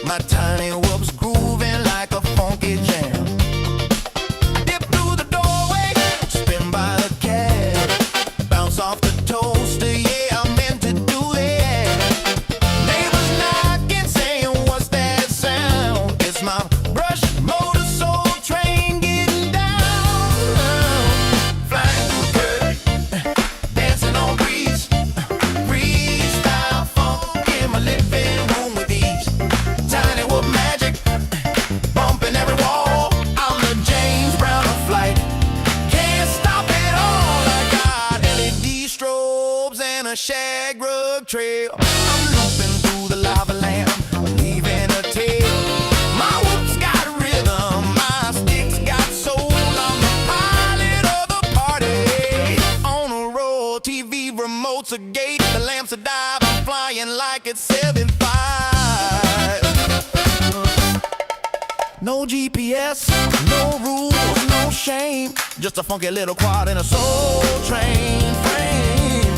My tiny whoops grooving like a funky jam. I dip through the doorway, spin by the cab, bounce off the toaster, yeah, I meant to do it. Neighbors knocking, saying, what's that sound? It's my brush motor soul train getting down. Flying through the curtain, dancing on breeze, freestyle funk in my living room with ease. Tiny whoop magic, bumping every wall. I'm the James Brown of flight, can't stop it all. I got LED strobes and a shag rug trail. I'm looping through the lava lamp, leaving a tail. My whoops got rhythm, my sticks got soul. I'm the pilot of the party. On a roll, TV remotes a gate, the lamps are diving, flying like it's 7.5. No GPS, no rules, no shame. Just a funky little quad in a soul train frame.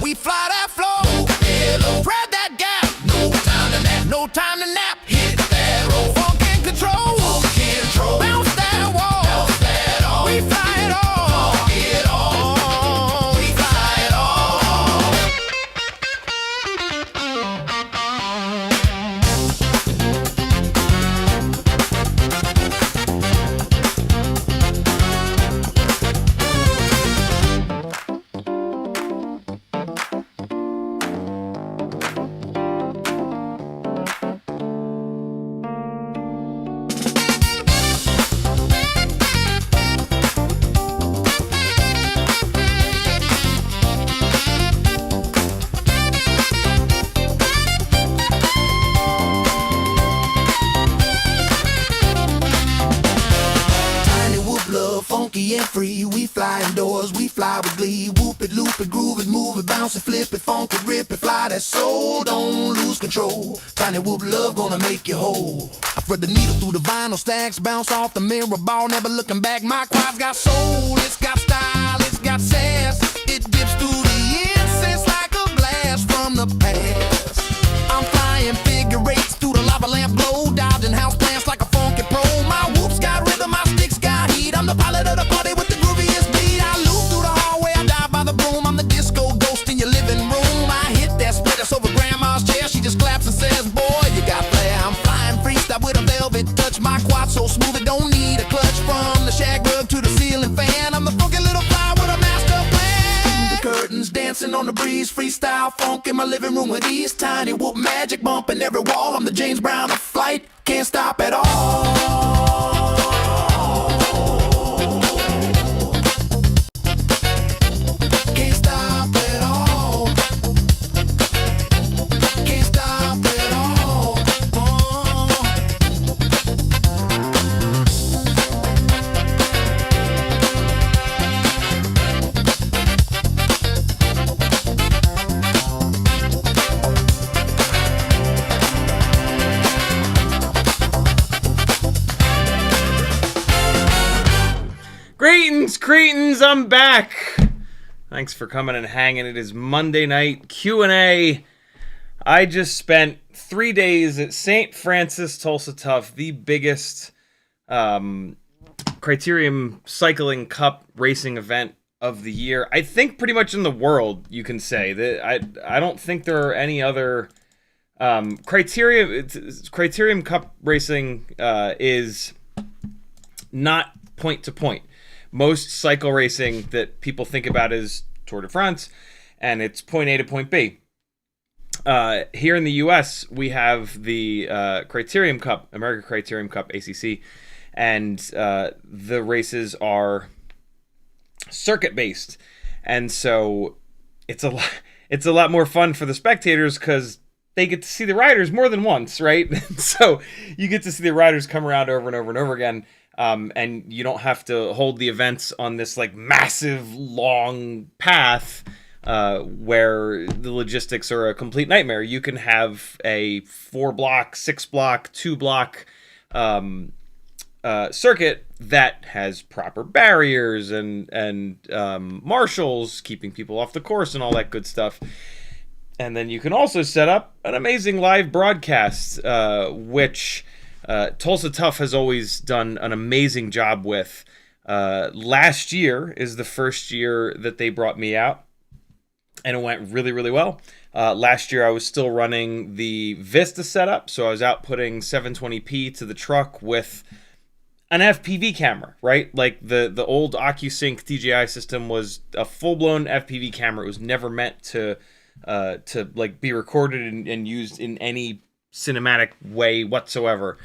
We fly that flow, grab that gap. No time to nap, no time to nap. Hit that roll, funk and control, bounce that wall, we fly it all, we fly it all. Tiny whoop love, funky and free. We fly indoors, we fly with glee. Whoop it, loop it, groove it, move it, bounce it, flip it, funk it, rip it, fly that soul, don't lose control. Tiny whoop love gonna make you whole. I thread the needle through the vinyl stacks, bounce off the mirror ball, never looking back. My quad's got soul, it's got style, it's got sass. It dips through the incense like a blast from the past. I'm flying figure eights through the lava lamp glow, dodging house plants like a funky pro. My whoops got rhythm, my sticks got heat. I'm the pilot of the party with the grooviest beat. I loop through the hallway, I dive by the broom. I'm the disco ghost in your living room. I hit that split that's over grandma's chair. She just claps and says, boy, you got flair. I'm flying freestyle with a velvet touch. My quad so smooth it don't need a clutch. From the shag rug to the ceiling fan, I'm the funky little fly with a master plan. The curtains dancing on the breeze, freestyle funk in my living room with ease. Tiny whoop magic bumping every wall. I'm the James Brown of flight, can't stop at all. Can't stop at all. Can't stop at all. Greetings, cretins, I'm back. Thanks for coming and hanging. It is Monday night Q&A. I just spent 3 days at St. Francis Tulsa Tough, the biggest Criterium Cycling Cup racing event of the year. I think pretty much in the world, you can say. That I don't think there are any other Criterium Cup racing is not point to point. Most cycle racing that people think about is Tour de France, and it's point A to point B. Here in the U.S., we have the Criterium Cup, American Criterium Cup, ACC, and the races are circuit-based, and so it's a lot more fun for the spectators because they get to see the riders more than once, right? So you get to see the riders come around over and over and over again. And you don't have to hold the events on this like massive long path where the logistics are a complete nightmare. You can have a 4-block, 6-block, 2-block circuit that has proper barriers and marshals keeping people off the course and all that good stuff. And then you can also set up an amazing live broadcast, which Tulsa Tough has always done an amazing job with. Last year is the first year that they brought me out, and it went really, really well. Last year I was still running the Vista setup, so I was outputting 720p to the truck with an FPV camera, right? Like the old OcuSync DJI system was a full-blown FPV camera. It was never meant to like be recorded and used in any cinematic way whatsoever.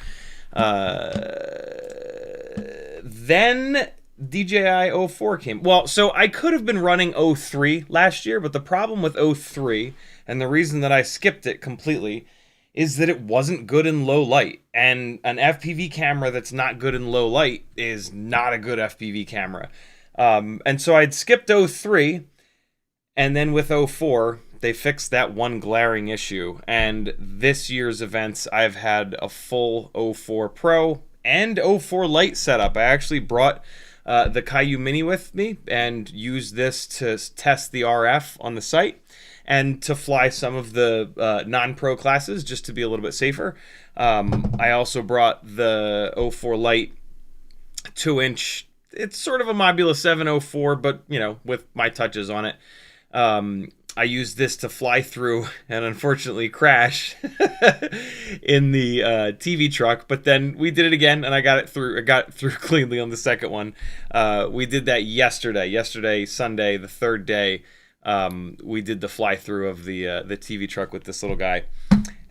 Then DJI 04 came. Well, so I could have been running 03 last year, but the problem with 03, and the reason that I skipped it completely, is that it wasn't good in low light. And an FPV camera that's not good in low light is not a good FPV camera. And so I'd skipped 03, and then with 04, they fixed that one glaring issue. And this year's events, I've had a full 04 Pro and 04 Lite setup. I actually brought the Caillou Mini with me and used this to test the RF on the site and to fly some of the non-pro classes just to be a little bit safer. I also brought the 04 Lite 2-inch. It's sort of a Mobula 704, but, you know, with my touches on it. I used this to fly through and unfortunately crash in the TV truck, but then we did it again and I got it through cleanly on the second one. We did that yesterday, Sunday, the third day. We did the fly through of the TV truck with this little guy,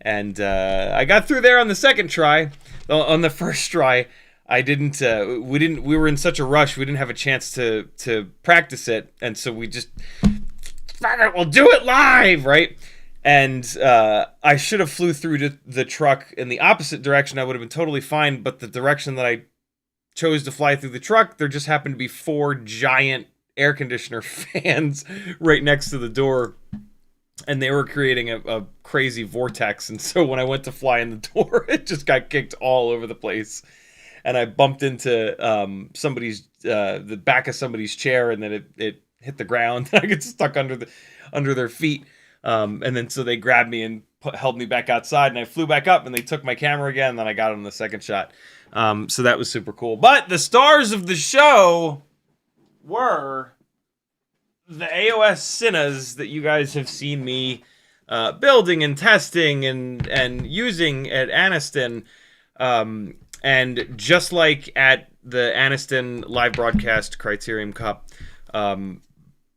and I got through there on the second try. On the first try, I didn't. We were in such a rush. We didn't have a chance to practice it, and so we just, we'll do it live, right? And I should have flew through the truck in the opposite direction. I would have been totally fine, but the direction that I chose to fly through the truck, there just happened to be 4 giant air conditioner fans right next to the door, and they were creating a crazy vortex. And so when I went to fly in the door, it just got kicked all over the place, and I bumped into the back of somebody's chair, and then it hit the ground. I got stuck under their feet, and then so they grabbed me and held me back outside, and I flew back up, and they took my camera again, and then I got on the second shot. So that was super cool. But the stars of the show were the AOS Cinas that you guys have seen me building and testing and using at Anniston. And just like at the Anniston live broadcast Criterium Cup,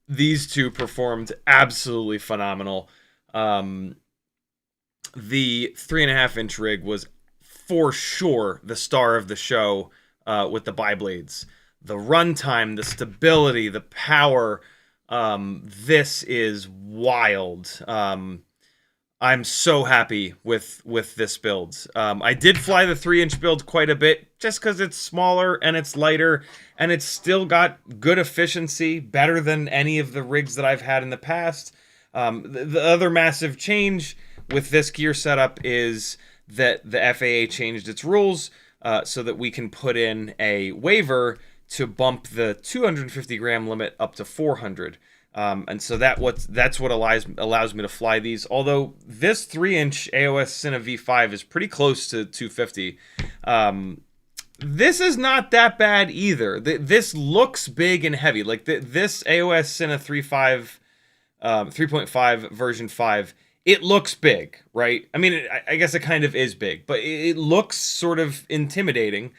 these two performed absolutely phenomenal. The 3.5-inch rig was for sure the star of the show with the bi-blades. The runtime, the stability, the power, this is wild. I'm so happy with this build. I did fly the 3-inch build quite a bit just because it's smaller and it's lighter and it's still got good efficiency, better than any of the rigs that I've had in the past. The other massive change with this gear setup is that the FAA changed its rules so that we can put in a waiver to bump the 250 gram limit up to 400. And so that's what allows me to fly these. Although this 3-inch AOS Cine V5 is pretty close to 250. This is not that bad either. This looks big and heavy. Like this AOS Cine 3.5 version 5, it looks big, right? I mean, I guess it kind of is big, but it looks sort of intimidating.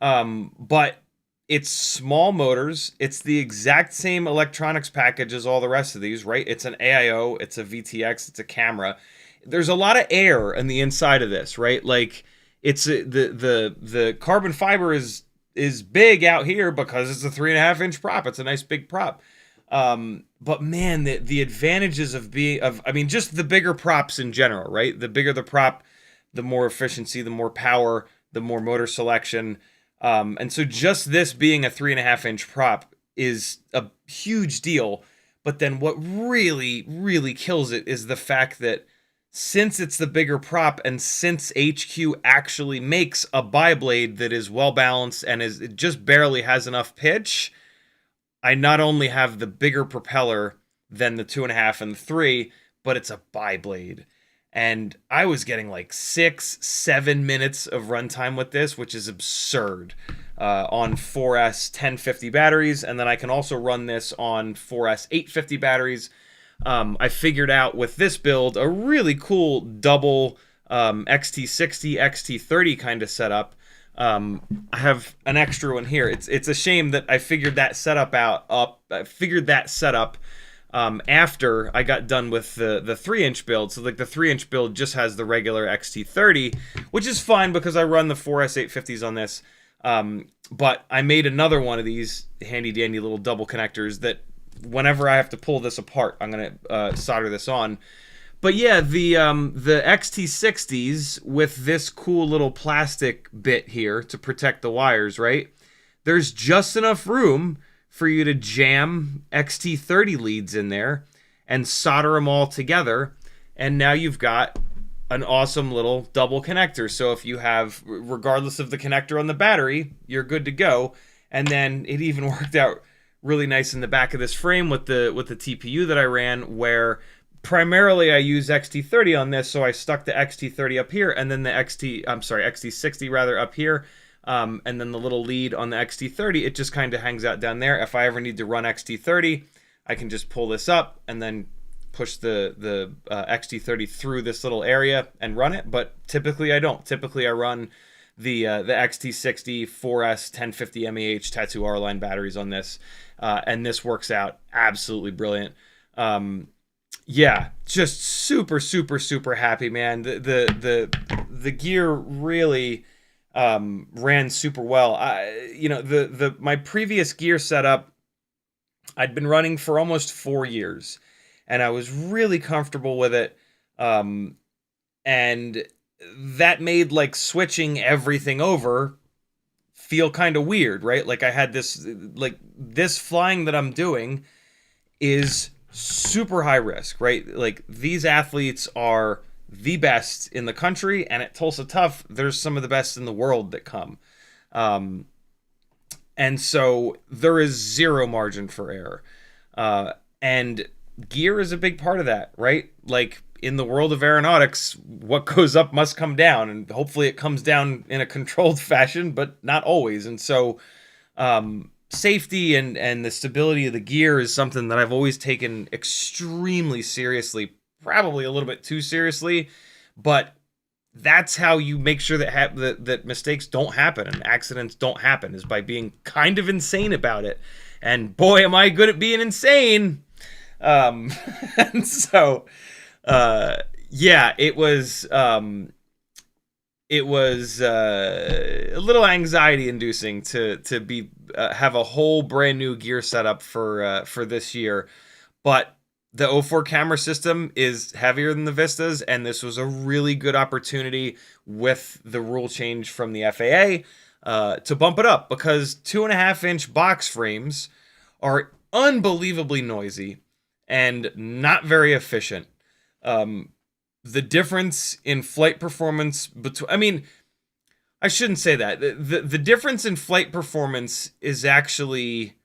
But it's small motors. It's the exact same electronics package as all the rest of these, right? It's an AIO, it's a VTX, it's a camera. There's a lot of air on the inside of this, right? Like it's the carbon fiber is big out here because it's a 3.5-inch prop. It's a nice big prop. But man, the advantages of just the bigger props in general, right? The bigger the prop, the more efficiency, the more power, the more motor selection. And so just this being a 3.5-inch prop is a huge deal. But then what really, really kills it is the fact that since it's the bigger prop and since HQ actually makes a bi-blade that is well balanced and it just barely has enough pitch, I not only have the bigger propeller than the 2.5 and the 3, but it's a bi-blade. And I was getting like 6-7 minutes of runtime with this, which is absurd, on 4S 1050 batteries. And then I can also run this on 4S 850 batteries. I figured out with this build a really cool double XT60, XT30 kind of setup. I have an extra one here. It's a shame that I figured that setup after I got done with the 3-inch build. So like the 3-inch build just has the regular XT30, which is fine because I run the 4S 850s on this. But I made another one of these handy dandy little double connectors that whenever I have to pull this apart, I'm going to solder this on. But yeah, the XT60s with this cool little plastic bit here to protect the wires, right? There's just enough room for you to jam XT30 leads in there and solder them all together. And now you've got an awesome little double connector. So if you have, regardless of the connector on the battery, you're good to go. And then it even worked out really nice in the back of this frame with the TPU that I ran, where primarily I use XT30 on this, so I stuck the XT30 up here, and then the XT60 rather up here, and then the little lead on the XT30, it just kind of hangs out down there. If I ever need to run XT30, I can just pull this up and then push the XT30 through this little area and run it. But typically I don't. Typically I run the XT60 4S 1050 mAh Tattoo R-Line batteries on this, and this works out absolutely brilliant. Yeah, just super, super, super happy, man. The gear really ran super well. My previous gear setup, I'd been running for almost 4 years, and I was really comfortable with it. And that made like switching everything over feel kind of weird, right? Like I had this flying that I'm doing is super high risk, right? Like these athletes are the best in the country, and at Tulsa Tough, there's some of the best in the world that come. And so there is zero margin for error. And gear is a big part of that, right? Like in the world of aeronautics, what goes up must come down, and hopefully it comes down in a controlled fashion, but not always. And so, safety and the stability of the gear is something that I've always taken extremely seriously, probably a little bit too seriously, but that's how you make sure that mistakes don't happen and accidents don't happen, is by being kind of insane about it. And boy, am I good at being insane. And so, yeah, it was a little anxiety inducing to have a whole brand new gear setup for this year, but the 04 camera system is heavier than the Vistas, and this was a really good opportunity with the rule change from the FAA to bump it up, because 2.5-inch box frames are unbelievably noisy and not very efficient. The difference in flight performance I shouldn't say that. The difference in flight performance is actually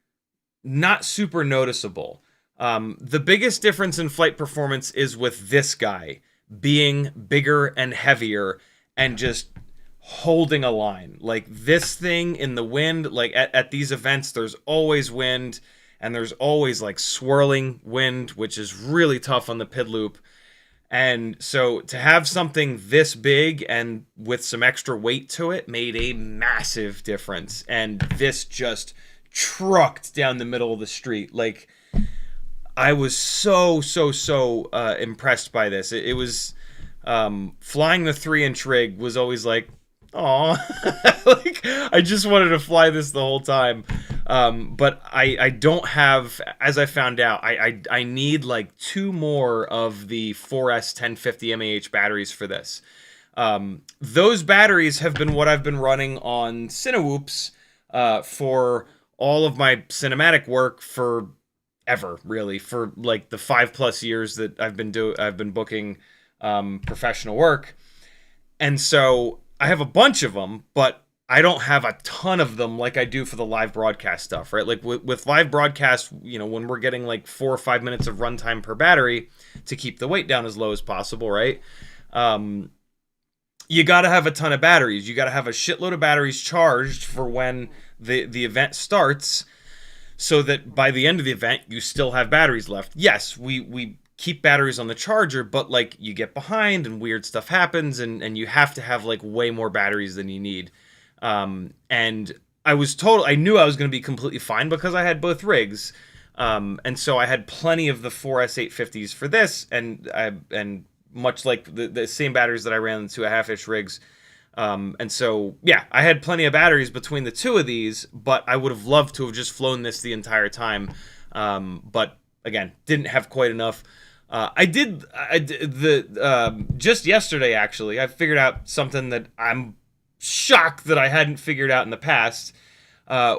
not super noticeable. The biggest difference in flight performance is with this guy being bigger and heavier and just holding a line. Like this thing in the wind, like at these events, there's always wind, and there's always like swirling wind, which is really tough on the PID loop. And so to have something this big and with some extra weight to it made a massive difference. And this just trucked down the middle of the street. Like, I was so impressed by this. It was flying the 3-inch rig was always like, aw, like I just wanted to fly this the whole time. But I don't have, as I found out, I need like 2 more of the 4S 1050 mAh batteries for this. Those batteries have been what I've been running on Cinewhoops for all of my cinematic work for ever, really, for like the 5+ years that I've been booking professional work. And so I have a bunch of them, but I don't have a ton of them like I do for the live broadcast stuff, right? Like with live broadcast, when we're getting like 4 or 5 minutes of runtime per battery to keep the weight down as low as possible, right? You got to have a ton of batteries. You got to have a shitload of batteries charged for when the event starts, so that by the end of the event, you still have batteries left. Yes, we keep batteries on the charger, but like you get behind and weird stuff happens, and you have to have like way more batteries than you need. And I knew I was going to be completely fine because I had both rigs. And so I had plenty of the 4S850s for this, and much like the same batteries that I ran the 2.5-inch rigs. And so, yeah, I had plenty of batteries between the two of these, but I would have loved to have just flown this the entire time. But again, didn't have quite enough. Just yesterday, actually, I figured out something that I'm shocked that I hadn't figured out in the past,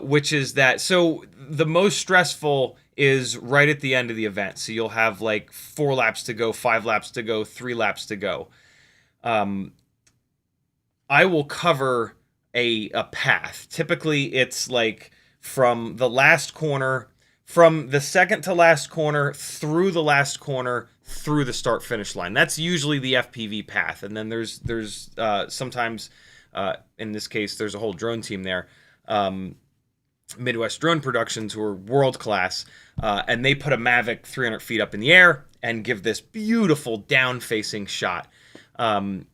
which is that, so the most stressful is right at the end of the event. So you'll have like 4 laps to go, 5 laps to go, 3 laps to go. I will cover a path. Typically, it's like from the last corner, from the second to last corner, through the last corner, through the start-finish line. That's usually the FPV path. And then there's sometimes, in this case, there's a whole drone team there. Midwest Drone Productions, who are world-class, and they put a Mavic 300 feet up in the air and give this beautiful down-facing shot. And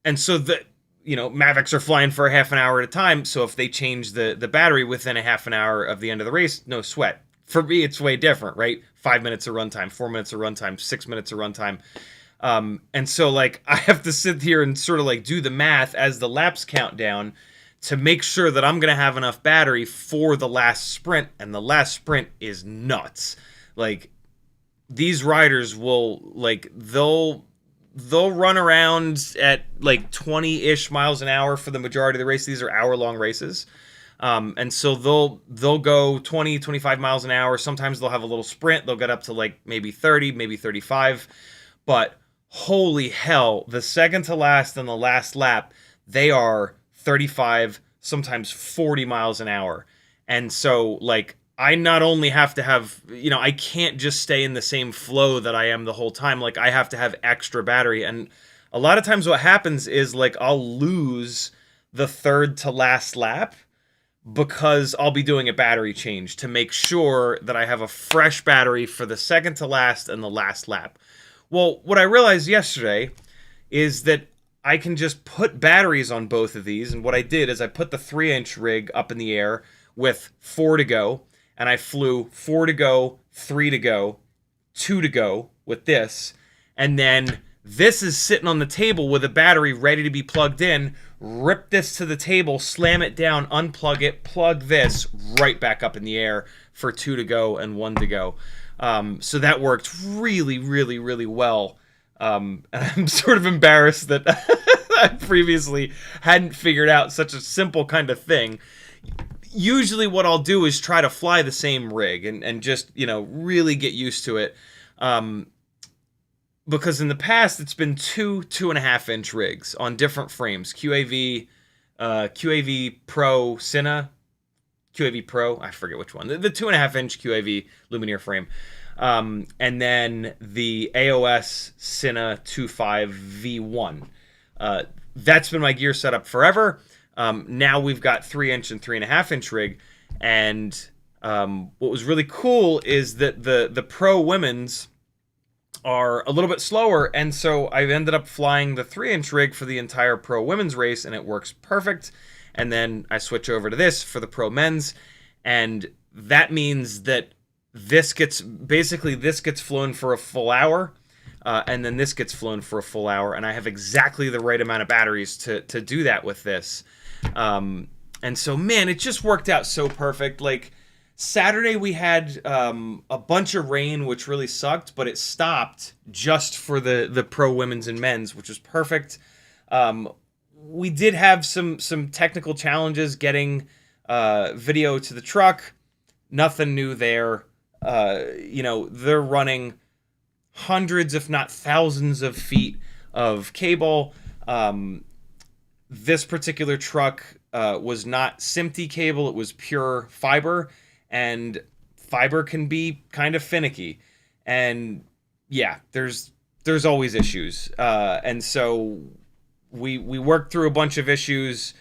so Mavics are flying for a half an hour at a time, so if they change the battery within a half an hour of the end of the race, no sweat. For me, it's way different, right? 5 minutes of runtime, 4 minutes of runtime, 6 minutes of runtime. And so, like, I have to sit here and sort of, like, do the math as the laps count down to make sure that I'm going to have enough battery for the last sprint, and the last sprint is nuts. Like, these riders will, like, they'll run around at, like, 20-ish miles an hour for the majority of the race. These are hour-long races. And so they'll go 20, 25 miles an hour. Sometimes they'll have a little sprint. They'll get up to, like, maybe 30, maybe 35. But holy hell, the second to last and the last lap, they are 35, sometimes 40 miles an hour. And so, like, I not only have to have, I can't just stay in the same flow that I am the whole time. Like, I have to have extra battery. And a lot of times what happens is, like, I'll lose the third to last lap because I'll be doing a battery change to make sure that I have a fresh battery for the second to last and the last lap. Well, what I realized yesterday is that I can just put batteries on both of these. And what I did is I put the 3-inch rig up in the air with 4 to go. And I flew 4 to go, 3 to go, 2 to go with this. And then this is sitting on the table with a battery ready to be plugged in. Rip this to the table, slam it down, unplug it, plug this right back up in the air for 2 to go and 1 to go. So that worked really, really, really well. And I'm sort of embarrassed that I previously hadn't figured out such a simple kind of thing. Usually what I'll do is try to fly the same rig and just, really get used to it. Because in the past, it's been 2.5-inch rigs on different frames. QAV Pro, Cine, QAV Pro, I forget which one. The 2.5-inch QAV Lumineer frame. And then the AOS Cine 2.5 V1. That's been my gear setup forever. Now we've got 3-inch and 3.5-inch rig. And what was really cool is that the Pro Women's are a little bit slower, and so I ended up flying the 3-inch rig for the entire Pro Women's race, and it works perfect. And then I switch over to this for the Pro Men's, and that means that this gets flown for a full hour, and then this gets flown for a full hour, and I have exactly the right amount of batteries to do that with this. And so, man, it just worked out so perfect. Like, Saturday we had a bunch of rain, which really sucked, but it stopped just for the Pro Women's and Men's, which was perfect. We did have some technical challenges getting video to the truck. Nothing new there. They're running hundreds, if not thousands of feet of cable. This particular truck was not SMPTE cable, it was pure fiber, and fiber can be kind of finicky. And yeah, there's always issues. And so we worked through a bunch of issues,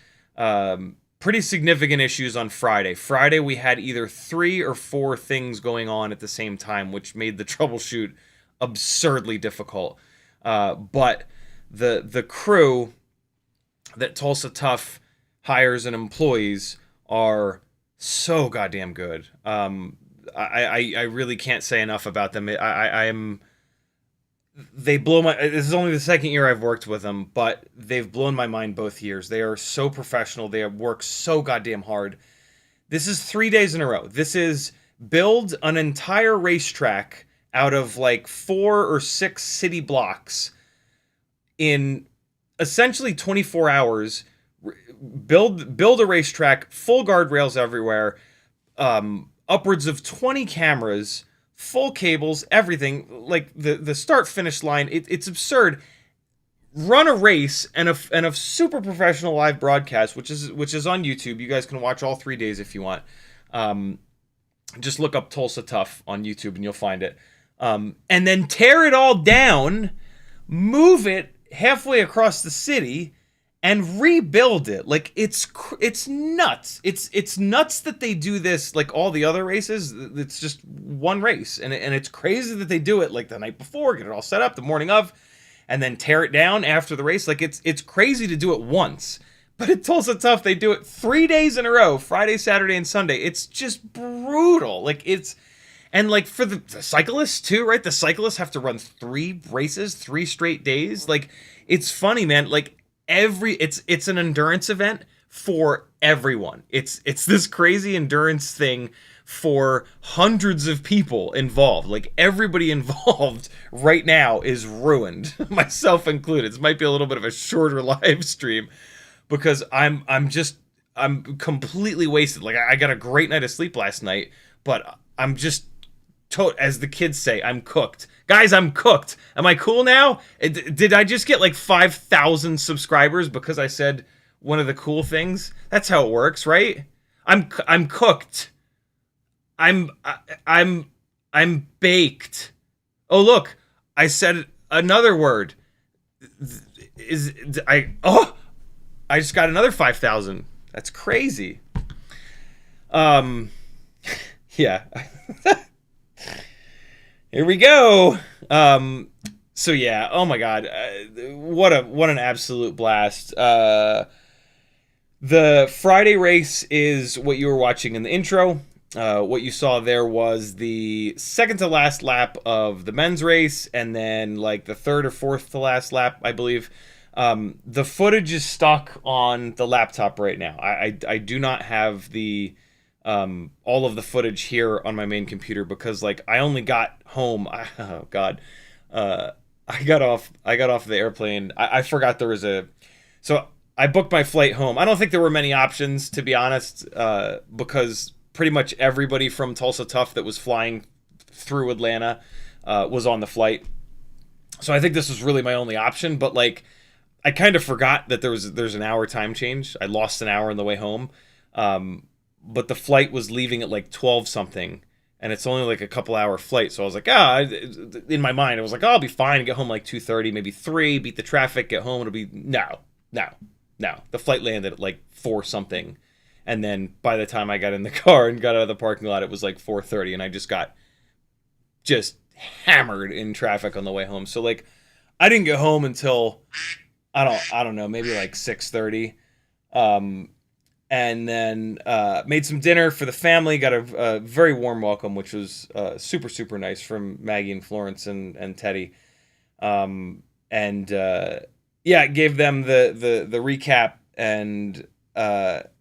pretty significant issues on Friday. Friday we had either 3 or 4 things going on at the same time, which made the troubleshoot absurdly difficult. But the crew that Tulsa Tough hires and employees are so goddamn good. I really can't say enough about them. They blow my. This is only the second year I've worked with them, but they've blown my mind both years. They are so professional. They work so goddamn hard. This is 3 days in a row. This is build an entire racetrack out of like 4 or 6 city blocks in essentially 24 hours. Build a racetrack, full guardrails everywhere, upwards of 20 cameras, full cables, everything, like the start finish line. It's absurd. Run a race and a super professional live broadcast, which is on YouTube. You guys can watch all 3 days if you want. Just look up Tulsa Tough on YouTube and you'll find it. And then tear it all down, move it halfway across the city, and rebuild it. Like it's nuts. It's nuts that they do this. Like all the other races, it's just one race, and it's crazy that they do it like the night before, get it all set up the morning of, and then tear it down after the race. Like it's crazy to do it once. But at Tulsa Tough, they do it 3 days in a row, Friday, Saturday, and Sunday. It's just brutal. Like and like for the cyclists too, right? The cyclists have to run 3 races, 3 straight days. Like it's funny, man. Like it's an endurance event for everyone. It's this crazy endurance thing for hundreds of people involved. Like everybody involved right now is ruined, myself included. This might be a little bit of a shorter live stream because I'm completely wasted. Like I got a great night of sleep last night, but I'm just as the kids say, I'm cooked. Guys, I'm cooked. Am I cool now? Did I just get like 5,000 subscribers because I said one of the cool things? That's how it works, right? I'm cooked. I'm baked. Oh look, I said another word. I just got another 5,000. That's crazy. Yeah. Here we go. So yeah, oh my god, what an absolute blast. The Friday race is what you were watching in the intro. What you saw there was the second to last lap of the men's race, and then like the third or fourth to last lap, I believe. The footage is stuck on the laptop right now. I do not have the all of the footage here on my main computer because like I only got home. Oh god, I got off the airplane. I forgot there was so I booked my flight home. I don't think there were many options, to be honest, because pretty much everybody from Tulsa Tough that was flying through Atlanta was on the flight. So I think this was really my only option. But like I kind of forgot that there's an hour time change. I lost an hour on the way home. But the flight was leaving at like 12 something, and it's only like a couple hour flight. So I was like, in my mind, I was like, I'll be fine. Get home like 2:30, maybe 3, beat the traffic, get home. It'll be, no. The flight landed at like 4 something. And then by the time I got in the car and got out of the parking lot, it was like 4:30, and I just got hammered in traffic on the way home. So like, I didn't get home until, I don't know, maybe like 6:30. And then made some dinner for the family, got a very warm welcome, which was super, super nice from Maggie and Florence and Teddy. Yeah, gave them the recap, and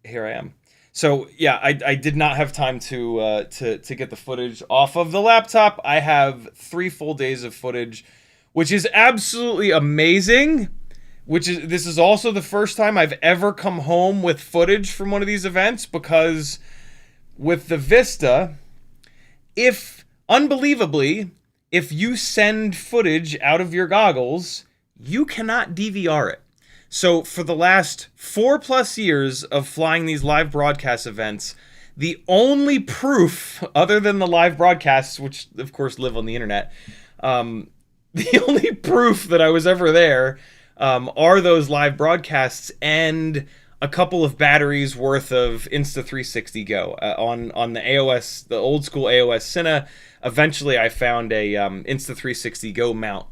here I am. So yeah, I did not have time to get the footage off of the laptop. I have 3 full days of footage, which is absolutely amazing. This is also the first time I've ever come home with footage from one of these events, because with the Vista, unbelievably, if you send footage out of your goggles, you cannot DVR it. So for the last 4+ years of flying these live broadcast events, the only proof, other than the live broadcasts, which of course live on the internet, the only proof that I was ever there are those live broadcasts and a couple of batteries worth of Insta360 Go on the AOS, the old school AOS Cine. Eventually, I found a Insta360 Go mount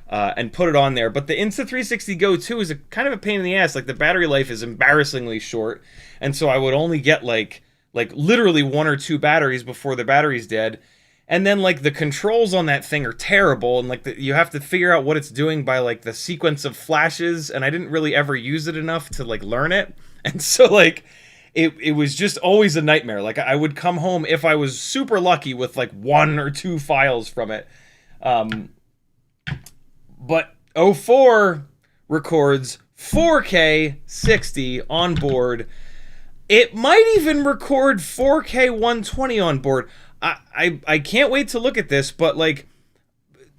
and put it on there. But the Insta360 Go 2 is a kind of a pain in the ass. Like, the battery life is embarrassingly short, and so I would only get like literally 1 or 2 batteries before the battery's dead. And then, like, the controls on that thing are terrible, and, like, you have to figure out what it's doing by, like, the sequence of flashes, and I didn't really ever use it enough to, like, learn it. And so, like, it was just always a nightmare. Like, I would come home, if I was super lucky, with, like, 1 or 2 files from it. But 04 records 4K 60 on board. It might even record 4K 120 on board. I can't wait to look at this, but like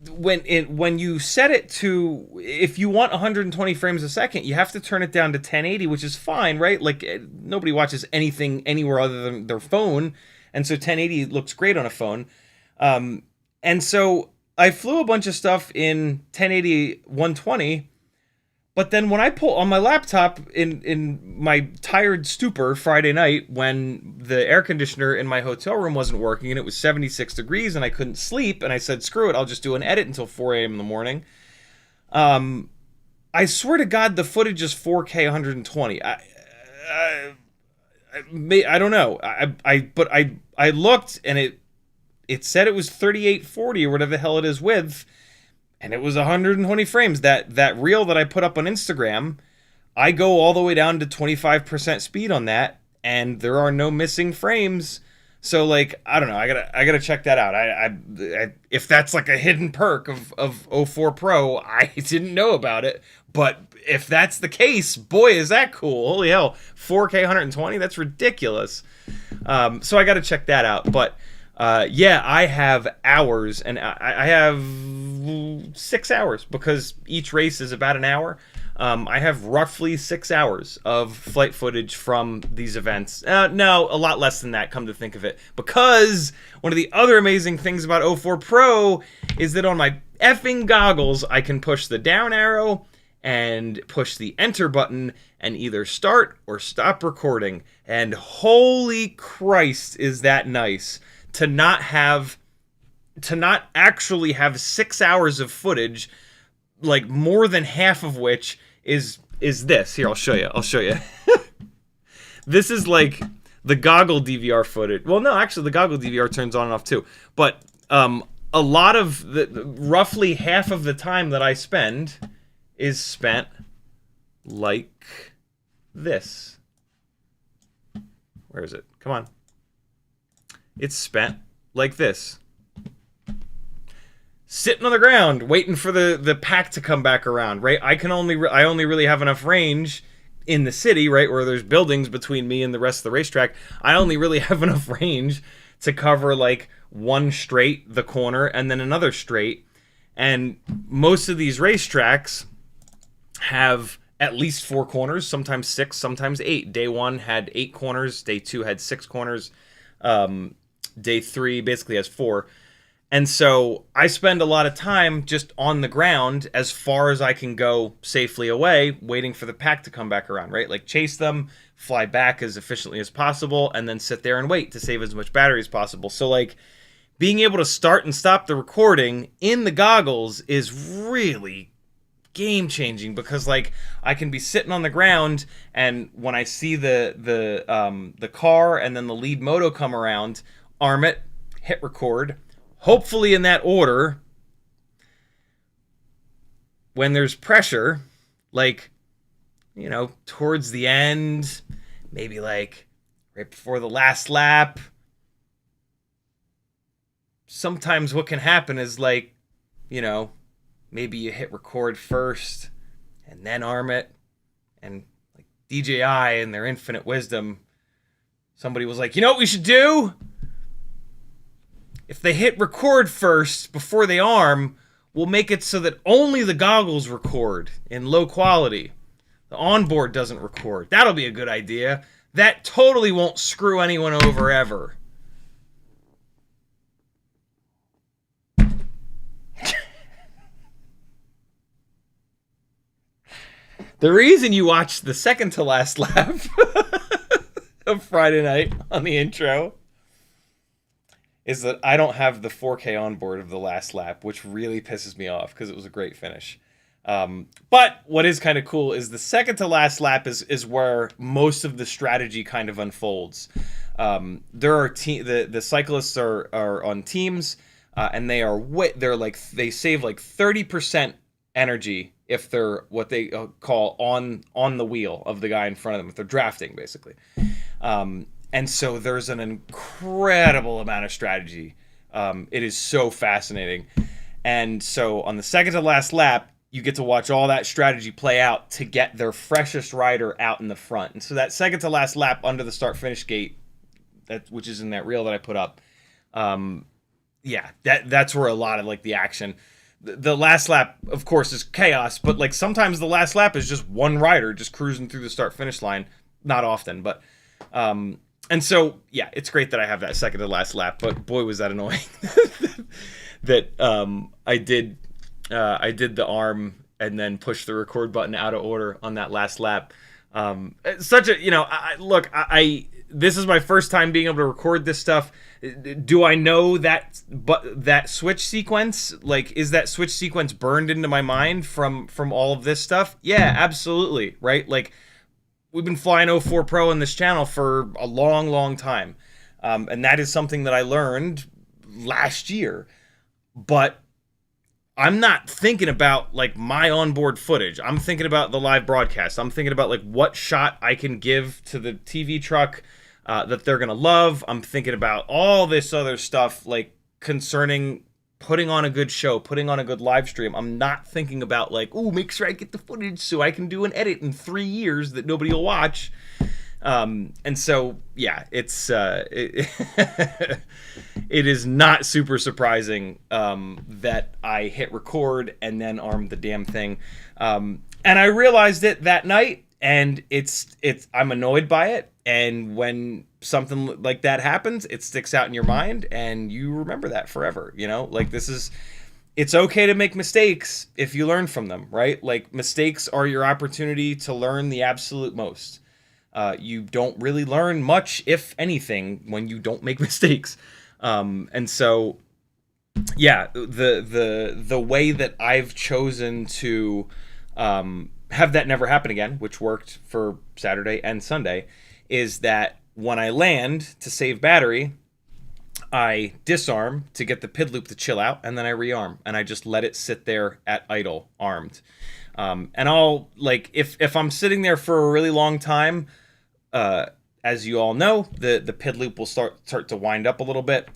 when you set it to, if you want 120 frames a second, you have to turn it down to 1080, which is fine, right? Like, nobody watches anything anywhere other than their phone, and so 1080 looks great on a phone. And so I flew a bunch of stuff in 1080 120. But then when I pull on my laptop in my tired stupor Friday night, when the air conditioner in my hotel room wasn't working and it was 76 degrees and I couldn't sleep, and I said, screw it, I'll just do an edit until 4 a.m. in the morning. I swear to God, the footage is 4K 120. I don't know. But I looked, and it said it was 3840 or whatever the hell it is width. And it was 120 frames. That reel that I put up on Instagram, I go all the way down to 25% speed on that, and there are no missing frames. So, like, I don't know. I gotta check that out. I if that's like a hidden perk of 04 Pro, I didn't know about it. But if that's the case, boy, is that cool! Holy hell, 4K 120. That's ridiculous. So I gotta check that out. But yeah, I have hours, and I have 6 hours, because each race is about an hour. I have roughly 6 hours of flight footage from these events. No, a lot less than that, come to think of it. Because one of the other amazing things about 04 Pro is that on my effing goggles, I can push the down arrow and push the enter button and either start or stop recording. And holy Christ, is that nice to not actually have 6 hours of footage, like more than half of which is this. Here, I'll show you. This is like the goggle DVR footage. Well, no, actually the goggle DVR turns on and off too. But a lot of roughly half of the time that I spend is spent like this. Where is it? Come on. It's spent like this. Sitting on the ground, waiting for the pack to come back around, right? I only really have enough range in the city, right, where there's buildings between me and the rest of the racetrack. I only really have enough range to cover like one straight, the corner, and then another straight. And most of these racetracks have at least 4 corners, sometimes 6, sometimes 8. Day 1 had 8 corners. Day 2 had 6 corners. Day 3 basically has 4. And so I spend a lot of time just on the ground as far as I can go safely away, waiting for the pack to come back around, right? Like, chase them, fly back as efficiently as possible, and then sit there and wait to save as much battery as possible. So, like, being able to start and stop the recording in the goggles is really game changing, because like I can be sitting on the ground, and when I see the car and then the lead moto come around, arm it, hit record, hopefully in that order. When there's pressure, like, you know, towards the end, maybe like right before the last lap, sometimes what can happen is, like, you know, maybe you hit record first and then arm it, and like DJI in their infinite wisdom, somebody was like, you know what we should do? If they hit record first before they arm, we'll make it so that only the goggles record in low quality. The onboard doesn't record. That'll be a good idea. That totally won't screw anyone over ever. The reason you watched the second to last lap of Friday night on the intro is that I don't have the 4K onboard of the last lap, which really pisses me off because it was a great finish. But what is kind of cool is the second to last lap is where most of the strategy kind of unfolds. There are the cyclists are on teams, and they save like 30% energy if they're what they call on the wheel of the guy in front of them, if they're drafting basically. And so there's an incredible amount of strategy. It is so fascinating. And so on the second to last lap, you get to watch all that strategy play out to get their freshest rider out in the front. And so that second to last lap under the start-finish gate, which is in that reel that I put up, that's where a lot of like the action. The last lap, of course, is chaos, but like sometimes the last lap is just one rider just cruising through the start-finish line. Not often, but and so yeah, it's great that I have that second to last lap. But boy, was that annoying that I did the arm and then pushed the record button out of order on that last lap. Such a this is my first time being able to record this stuff. Do I know that switch sequence? Like, is that switch sequence burned into my mind from all of this stuff? Yeah, absolutely. Right? Like, we've been flying 04 Pro on this channel for a long, long time. And that is something that I learned last year. But I'm not thinking about like my onboard footage. I'm thinking about the live broadcast. I'm thinking about like what shot I can give to the TV truck that they're going to love. I'm thinking about all this other stuff like concerning putting on a good show, putting on a good live stream. I'm not thinking about like, oh, make sure I get the footage so I can do an edit in 3 years that nobody will watch. And so, yeah, it's it is not super surprising that I hit record and then armed the damn thing. And I realized it that night, and I'm annoyed by it. And when something like that happens, it sticks out in your mind, and you remember that forever. You know, like it's okay to make mistakes if you learn from them, right? Like mistakes are your opportunity to learn the absolute most. You don't really learn much, if anything, when you don't make mistakes. And so, yeah, the way that I've chosen to have that never happen again, which worked for Saturday and Sunday, is that when I land to save battery, I disarm to get the PID loop to chill out, and then I rearm, and I just let it sit there at idle, armed. And I'll, like, if I'm sitting there for a really long time, as you all know, the PID loop will start to wind up a little bit.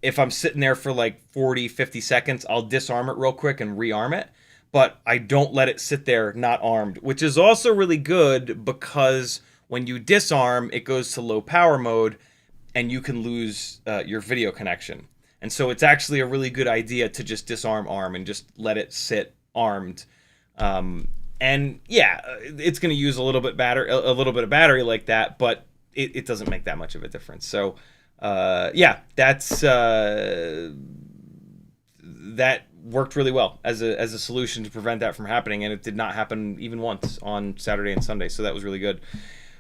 If I'm sitting there for like 40, 50 seconds, I'll disarm it real quick and rearm it. But I don't let it sit there not armed, which is also really good because when you disarm, it goes to low power mode and you can lose your video connection. And so it's actually a really good idea to just disarm arm and just let it sit armed. And yeah, it's going to use a little bit of battery like that, but it doesn't make that much of a difference. So yeah, that worked really well as a solution to prevent that from happening, and it did not happen even once on Saturday and Sunday. So that was really good.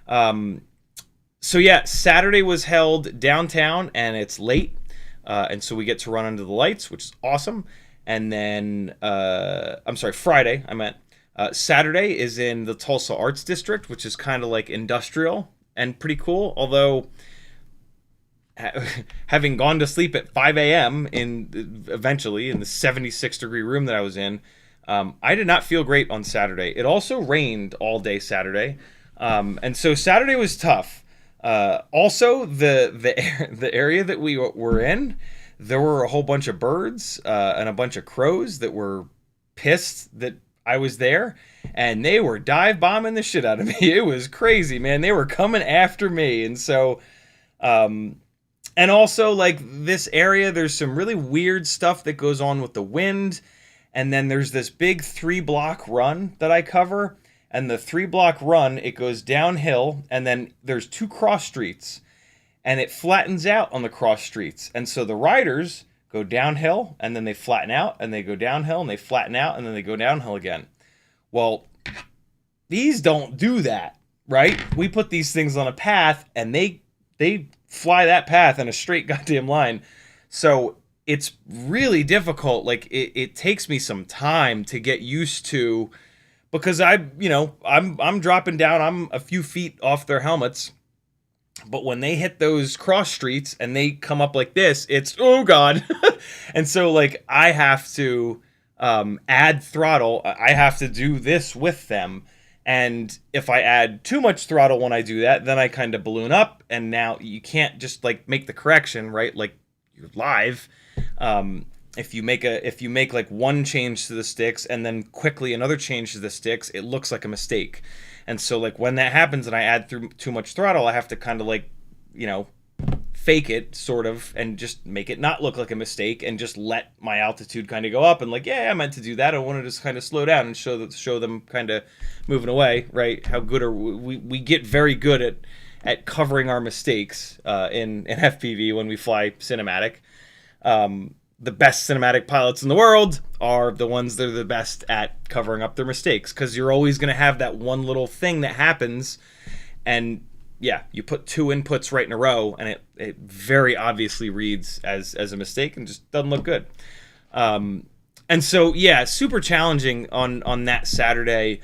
So yeah, Saturday was held downtown, and it's late, and so we get to run under the lights, which is awesome. And then Friday, I meant. Saturday is in the Tulsa Arts District, which is kind of like industrial and pretty cool. Although, having gone to sleep at 5 a.m. eventually in the 76-degree room that I was in, I did not feel great on Saturday. It also rained all day Saturday, and so Saturday was tough. Also, the area that we were in, there were a whole bunch of birds and a bunch of crows that were pissed that I was there, and they were dive bombing the shit out of me. It was crazy, man. They were coming after me. And so, and also like this area, there's some really weird stuff that goes on with the wind. And then there's this big 3-block run that I cover. and the 3-block run, it goes downhill, and then there's 2 cross streets, and it flattens out on the cross streets. And so the riders go downhill, and then they flatten out, and they go downhill, and they flatten out, and then they go downhill again. Well, these don't do that, right? We put these things on a path, and they fly that path in a straight goddamn line. So it's really difficult. Like, it takes me some time to get used to, because I'm dropping down, I'm a few feet off their helmets, but when they hit those cross streets and they come up like this, it's, oh God. And so, like, I have to add throttle. I have to do this with them. And if I add too much throttle when I do that, then I kind of balloon up. And now you can't just, like, make the correction, right? Like, you're live. If you make like one change to the sticks and then quickly another change to the sticks, it looks like a mistake. And so, like, when that happens and I add too much throttle, I have to kind of, like, fake it sort of and just make it not look like a mistake and just let my altitude kind of go up and, like, yeah, I meant to do that. I wanted to just kind of slow down and show them kind of moving away, right? How good are we get very good at covering our mistakes in FPV when we fly cinematic. The best cinematic pilots in the world are the ones that are the best at covering up their mistakes, because you're always going to have that one little thing that happens, and yeah, you put 2 inputs right in a row, and it very obviously reads as a mistake and just doesn't look good. And so, yeah, super challenging on that Saturday.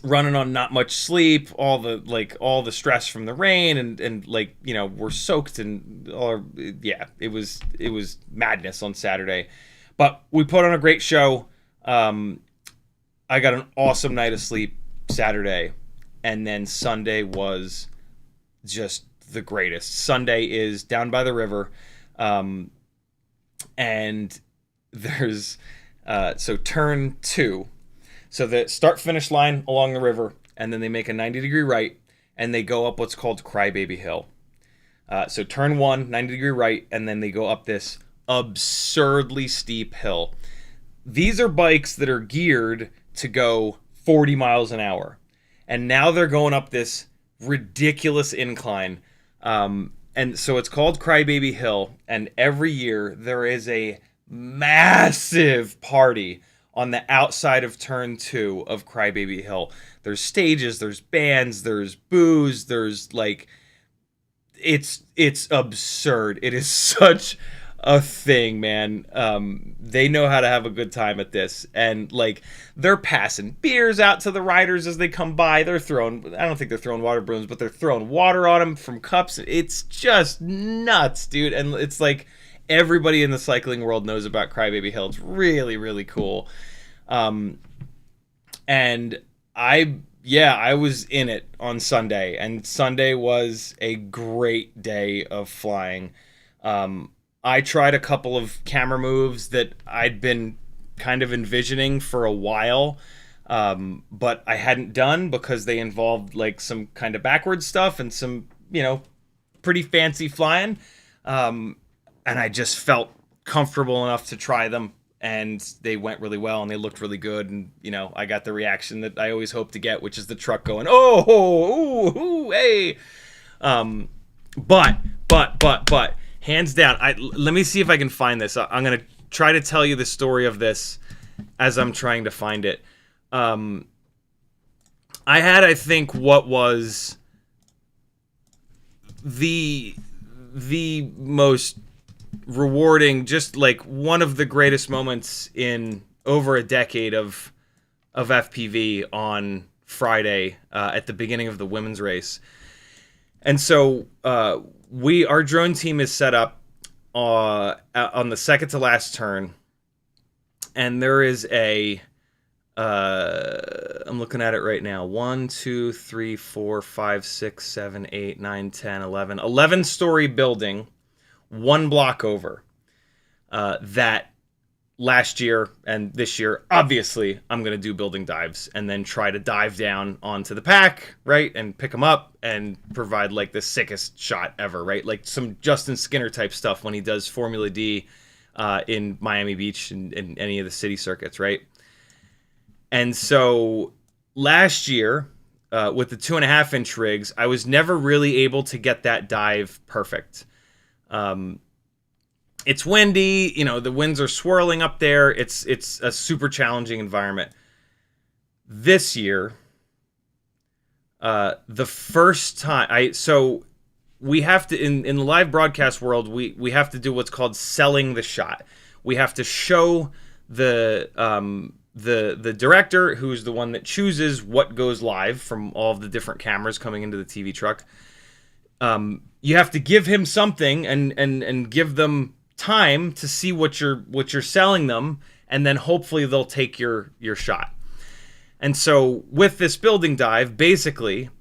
Running on not much sleep, all the stress from the rain, and like, we're soaked, and it was madness on Saturday. But we put on a great show. I got an awesome night of sleep Saturday, and then Sunday was just the greatest. Sunday is down by the river, and there's so turn 2. So the start-finish line along the river, and then they make a 90-degree right, and they go up what's called Crybaby Hill. So turn 1, 90-degree right, and then they go up this absurdly steep hill. These are bikes that are geared to go 40 miles an hour, and now they're going up this ridiculous incline. And so it's called Crybaby Hill, and every year there is a massive party on the outside of turn 2 of Crybaby Hill. There's stages, there's bands, there's booze, there's, like, it's absurd. It is such a thing, man. They know how to have a good time at this, and, like, they're passing beers out to the riders as they come by. They're throwing, I don't think they're throwing water balloons, but they're throwing water on them from cups. It's just nuts, dude. And it's like, everybody in the cycling world knows about Crybaby Hill. It's really, really cool. And I was in it on Sunday, and Sunday was a great day of flying. I tried a couple of camera moves that I'd been kind of envisioning for a while, but I hadn't done because they involved, like, some kind of backward stuff and some, pretty fancy flying. And I just felt comfortable enough to try them, and they went really well, and they looked really good, and, I got the reaction that I always hope to get, which is the truck going, oh, ooh, hey. But, hands down, let me see if I can find this. I'm going to try to tell you the story of this as I'm trying to find it. I had, I think, what was the most rewarding, just like one of the greatest moments in over a decade of FPV on Friday at the beginning of the women's race. And so our drone team is set up on the second to last turn, and there is I'm looking at it right now, 1, 2, 3, 4, 5, 6, 7, 8, 9, 10, 11 11-story building, 1 block over, that last year and this year, obviously, I'm going to do building dives and then try to dive down onto the pack, right, and pick them up and provide, like, the sickest shot ever, right? Like some Justin Skinner type stuff when he does Formula D in Miami Beach and any of the city circuits, right? And so last year, with the 2.5-inch rigs, I was never really able to get that dive perfect. It's windy, the winds are swirling up there. It's a super challenging environment. This year, the first time so we have to in the live broadcast world, we have to do what's called selling the shot. We have to show the director, who's the one that chooses what goes live from all of the different cameras coming into the TV truck. You have to give him something and give them time to see what you're selling them, and then hopefully they'll take your shot. And so with this building dive, basically,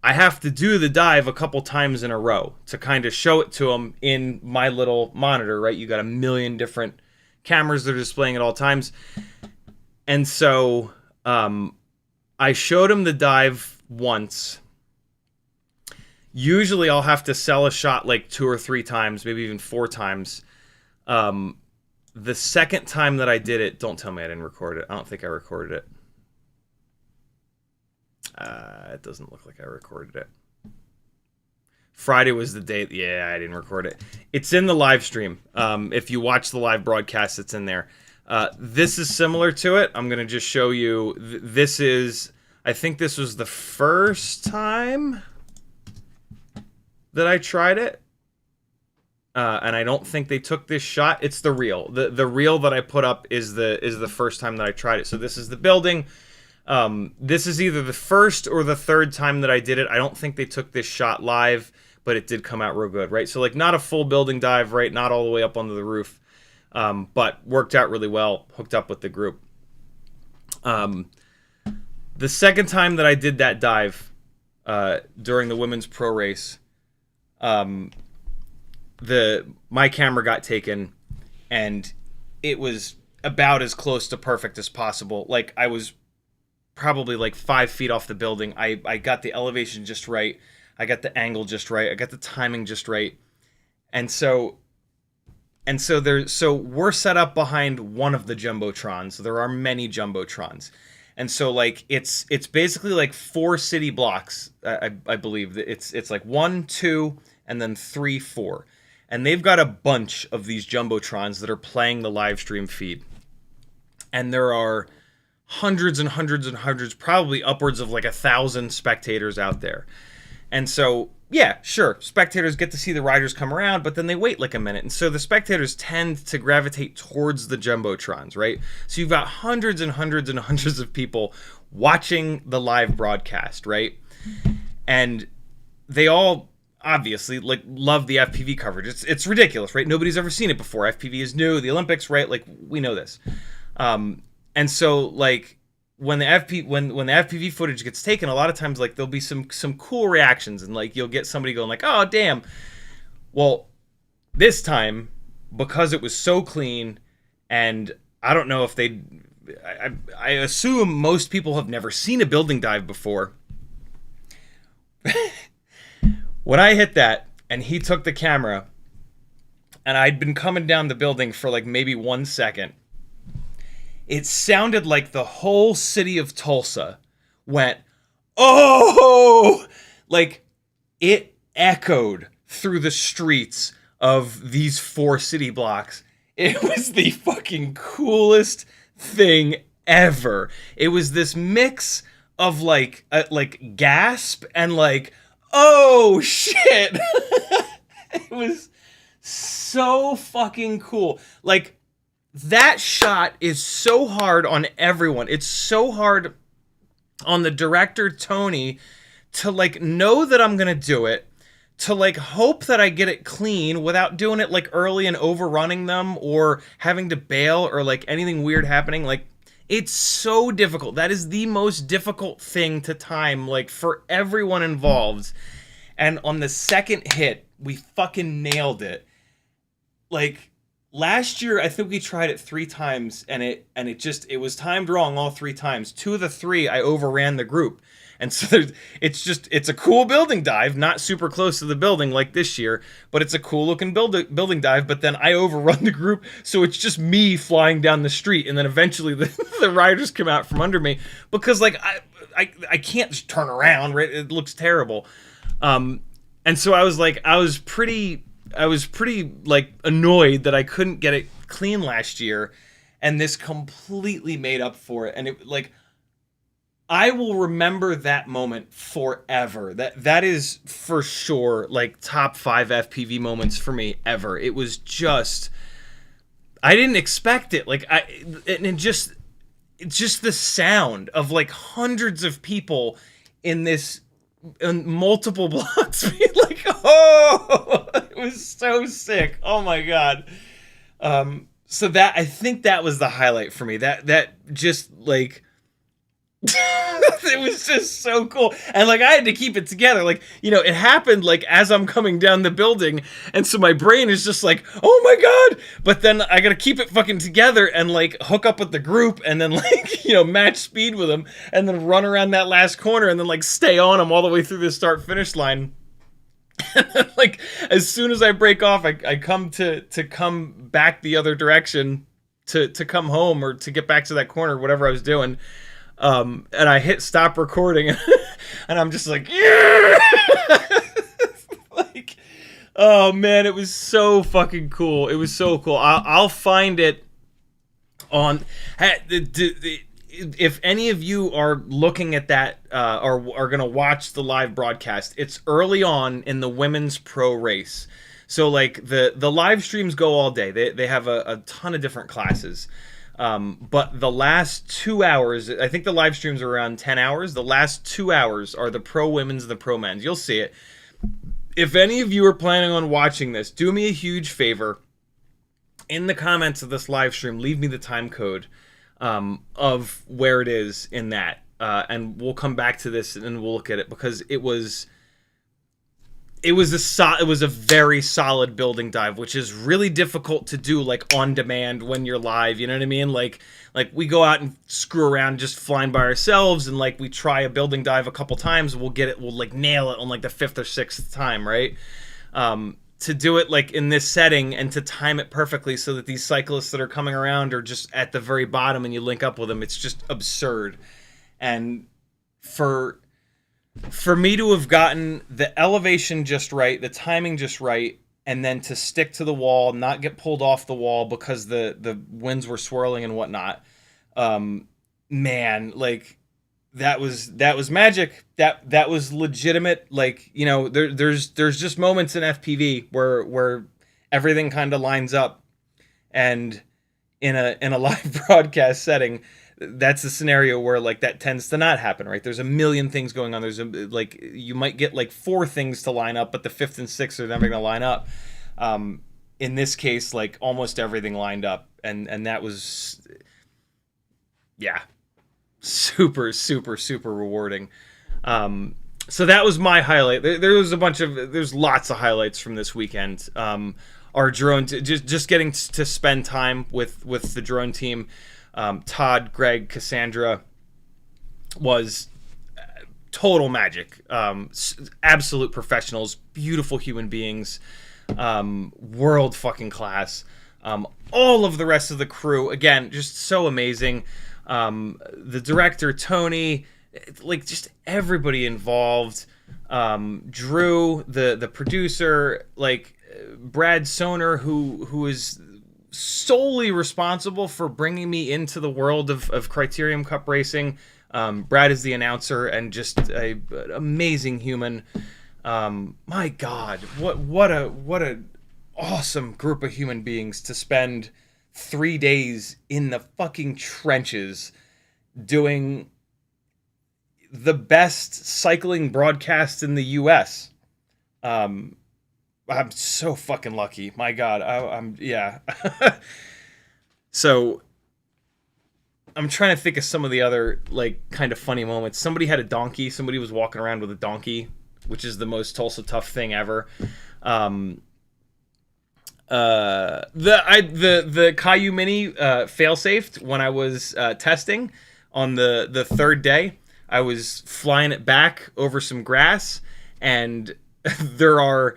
I have to do the dive a couple times in a row to kind of show it to them in my little monitor, right? You got a million different cameras that are displaying at all times. And so I showed him the dive once. Usually I'll have to sell a shot like 2 or 3 times, maybe even 4 times. The second time that I did it, don't tell me I didn't record it. I don't think I recorded it. It doesn't look like I recorded it. Friday was the day. Yeah, I didn't record it. It's in the live stream. If you watch the live broadcast, it's in there. This is similar to it. I'm going to just show you. I think this was the first time that I tried it. And I don't think they took this shot. It's the reel. The reel that I put up is the first time that I tried it. So this is the building. This is either the first or the third time that I did it. I don't think they took this shot live, but it did come out real good, right? So like not a full building dive, right? Not all the way up onto the roof, but worked out really well, hooked up with the group. The second time that I did that dive, during the women's pro race, my camera got taken, and it was about as close to perfect as possible. Like I was probably like 5 feet off the building. I got the elevation just right. I got the angle just right. I got the timing just right. And so we're set up behind one of the jumbotrons. There are many jumbotrons. And so like it's basically like 4 city blocks. I believe it's like 1, 2, and then 3, 4. And they've got a bunch of these jumbotrons that are playing the live stream feed. And there are hundreds and hundreds and hundreds, probably upwards of like 1,000 spectators out there. And so, yeah, sure, spectators get to see the riders come around, but then they wait like a minute. And so the spectators tend to gravitate towards the jumbotrons, right? So you've got hundreds and hundreds and hundreds of people watching the live broadcast, right? And they all obviously like love the FPV coverage. It's ridiculous, right? Nobody's ever seen it before. FPV is new, the Olympics, right? Like we know this. And so like when the FPV footage gets taken, a lot of times like there'll be some cool reactions, and like you'll get somebody going like, "Oh, damn." Well, this time, because it was so clean, and I don't know if I assume most people have never seen a building dive before. When I hit that and he took the camera, and I'd been coming down the building for like maybe 1 second, it sounded like the whole city of Tulsa went, "Oh!" Like it echoed through the streets of these 4 city blocks. It was the fucking coolest thing ever. It was this mix of like gasp and like, "Oh shit." It was so fucking cool. Like that shot is so hard on everyone. It's so hard on the director, Tony, to like know that I'm gonna do it, to like hope that I get it clean without doing it like early and overrunning them or having to bail or like anything weird happening. Like it's so difficult. That is the most difficult thing to time, like for everyone involved. And on the second hit, we fucking nailed it. Like last year I think we tried it 3 times, and it was timed wrong all 3 times. 2 of the 3 I overran the group. And so it's a cool building dive, not super close to the building like this year, but it's a cool looking building dive. But then I overrun the group, so it's just me flying down the street, and then eventually the riders come out from under me because like I can't just turn around, right? It looks terrible. And so I was pretty like annoyed that I couldn't get it clean last year, and this completely made up for it. And it like, I will remember that moment forever. That is for sure like top 5 FPV moments for me ever. It was just, I didn't expect it. Like it's just the sound of like hundreds of people in multiple blocks being like, oh, it was so sick. Oh my God. So that, I think that was the highlight for me. That just like, it was just so cool. And like, I had to keep it together. Like, you know, it happened like as I'm coming down the building, and so my brain is just like, oh my God. But then I gotta keep it fucking together and like hook up with the group, and then like, you know, match speed with them, and then run around that last corner, and then like stay on them all the way through the start finish line. And then, like, as soon as I break off, I come to come back the other direction to come home, or to get back to that corner, whatever I was doing. And I hit stop recording, and I'm just like, yeah! Like, oh man, it was so fucking cool. It was so cool. I'll find it on. If any of you are looking at that, or are gonna watch the live broadcast, it's early on in the women's pro race. So like the live streams go all day. They have a ton of different classes. But the last 2 hours, I think the live streams are around 10 hours. The last 2 hours are the pro women's, the pro men's. You'll see it. If any of you are planning on watching this, do me a huge favor. In the comments of this live stream, leave me the time code of where it is in that. And we'll come back to this and we'll look at it, because it was a very solid building dive, which is really difficult to do like on demand when you're live. You know what I mean? Like we go out and screw around just flying by ourselves, and like we try a building dive a couple times, we'll like nail it on like the 5th or 6th time, right? To do it like in this setting and to time it perfectly so that these cyclists that are coming around are just at the very bottom and you link up with them, it's just absurd. And for me to have gotten the elevation just right, the timing just right, and then to stick to the wall, not get pulled off the wall because the winds were swirling and whatnot, man, like that was magic. That was legitimate. Like, you know, there's just moments in FPV where everything kind of lines up, and in a live broadcast setting, that's a scenario where like that tends to not happen, right? There's a million things going on. There's like, you might get like 4 things to line up, but the 5th and 6th are never going to line up. In this case, like almost everything lined up, and that was, yeah, super, super, super rewarding. So that was my highlight. There's lots of highlights from this weekend. Our drone, just getting to spend time with the drone team. Todd, Greg, Cassandra was total magic. Absolute professionals, beautiful human beings, world fucking class. All of the rest of the crew, again, just so amazing. The director, Tony, like just everybody involved. Drew, the producer, like Brad Soner, who is solely responsible for bringing me into the world of Criterium Cup racing. Brad is the announcer and just an amazing human. My God, what a awesome group of human beings to spend 3 days in the fucking trenches doing the best cycling broadcast in the US. I'm so fucking lucky. My God. I'm yeah. So I'm trying to think of some of the other like kind of funny moments. Somebody had a donkey. Somebody was walking around with a donkey, which is the most Tulsa tough thing ever. The Caillou Mini fail-safed when I was testing on the third day. I was flying it back over some grass, and the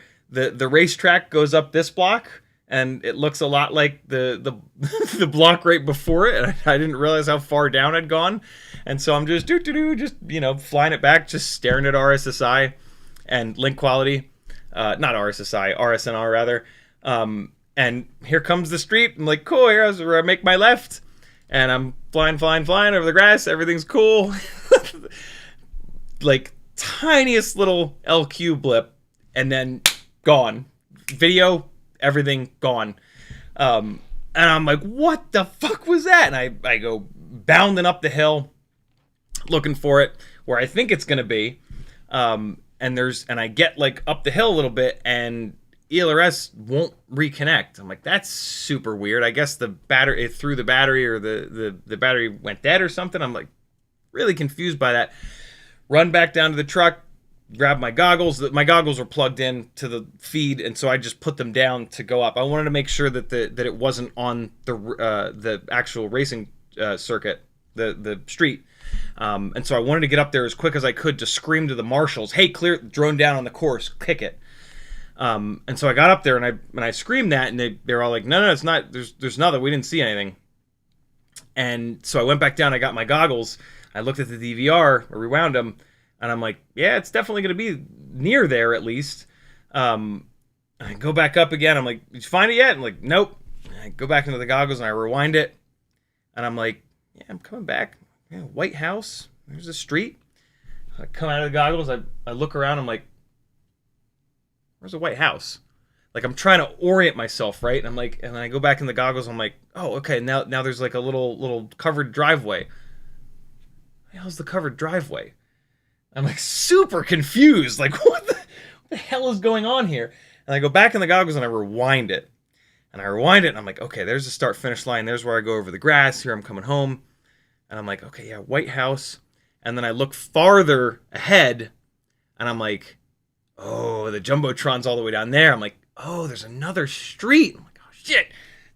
racetrack goes up this block, and it looks a lot like the the block right before it. I didn't realize how far down I'd gone, and so I'm just flying it back, just staring at RSSI and link quality, not RSSI, RSNR rather. And here comes the street. I'm like, cool, here's where I make my left. And I'm flying over the grass. Everything's cool. Like, tiniest little LQ blip. And then gone. Video, everything gone. And I'm like, what the fuck was that? And I go bounding up the hill, looking for it, where I think it's going to be. And I get, like, up the hill a little bit, and ELRS won't reconnect. I'm like, that's super weird. I guess it threw the battery, or the battery went dead or something. I'm like really confused by that. Run back down to the truck, grab my goggles. My goggles were plugged in to the feed, and so I just put them down to go up. I wanted to make sure that it wasn't on the actual racing circuit, the street. And so I wanted to get up there as quick as I could to scream to the marshals, hey, clear, drone down on the course, kick it. And so I got up there, and I screamed that, and they're all like, no, it's not, there's nothing, we didn't see anything. And so I went back down, I got my goggles, I looked at the DVR, or rewound them, and I'm like, yeah, it's definitely going to be near there at least. I go back up again, I'm like, did you find it yet? I'm like, nope. I go back into the goggles, and I rewind it, and I'm like, yeah, I'm coming back. Yeah, White House, there's the street. I come out of the goggles, I look around, I'm like, where's the White House? Like, I'm trying to orient myself, right? And I'm like, and then I go back in the goggles. I'm like, oh, okay. Now there's like a little covered driveway. How's the covered driveway? I'm like super confused. Like, what the hell is going on here? And I go back in the goggles and I rewind it. And I'm like, okay, there's the start finish line. There's where I go over the grass. Here I'm coming home. And I'm like, okay, yeah, White House. And then I look farther ahead, and I'm like, oh, the Jumbotron's all the way down there. I'm like, oh, there's another street. I'm like, oh, shit.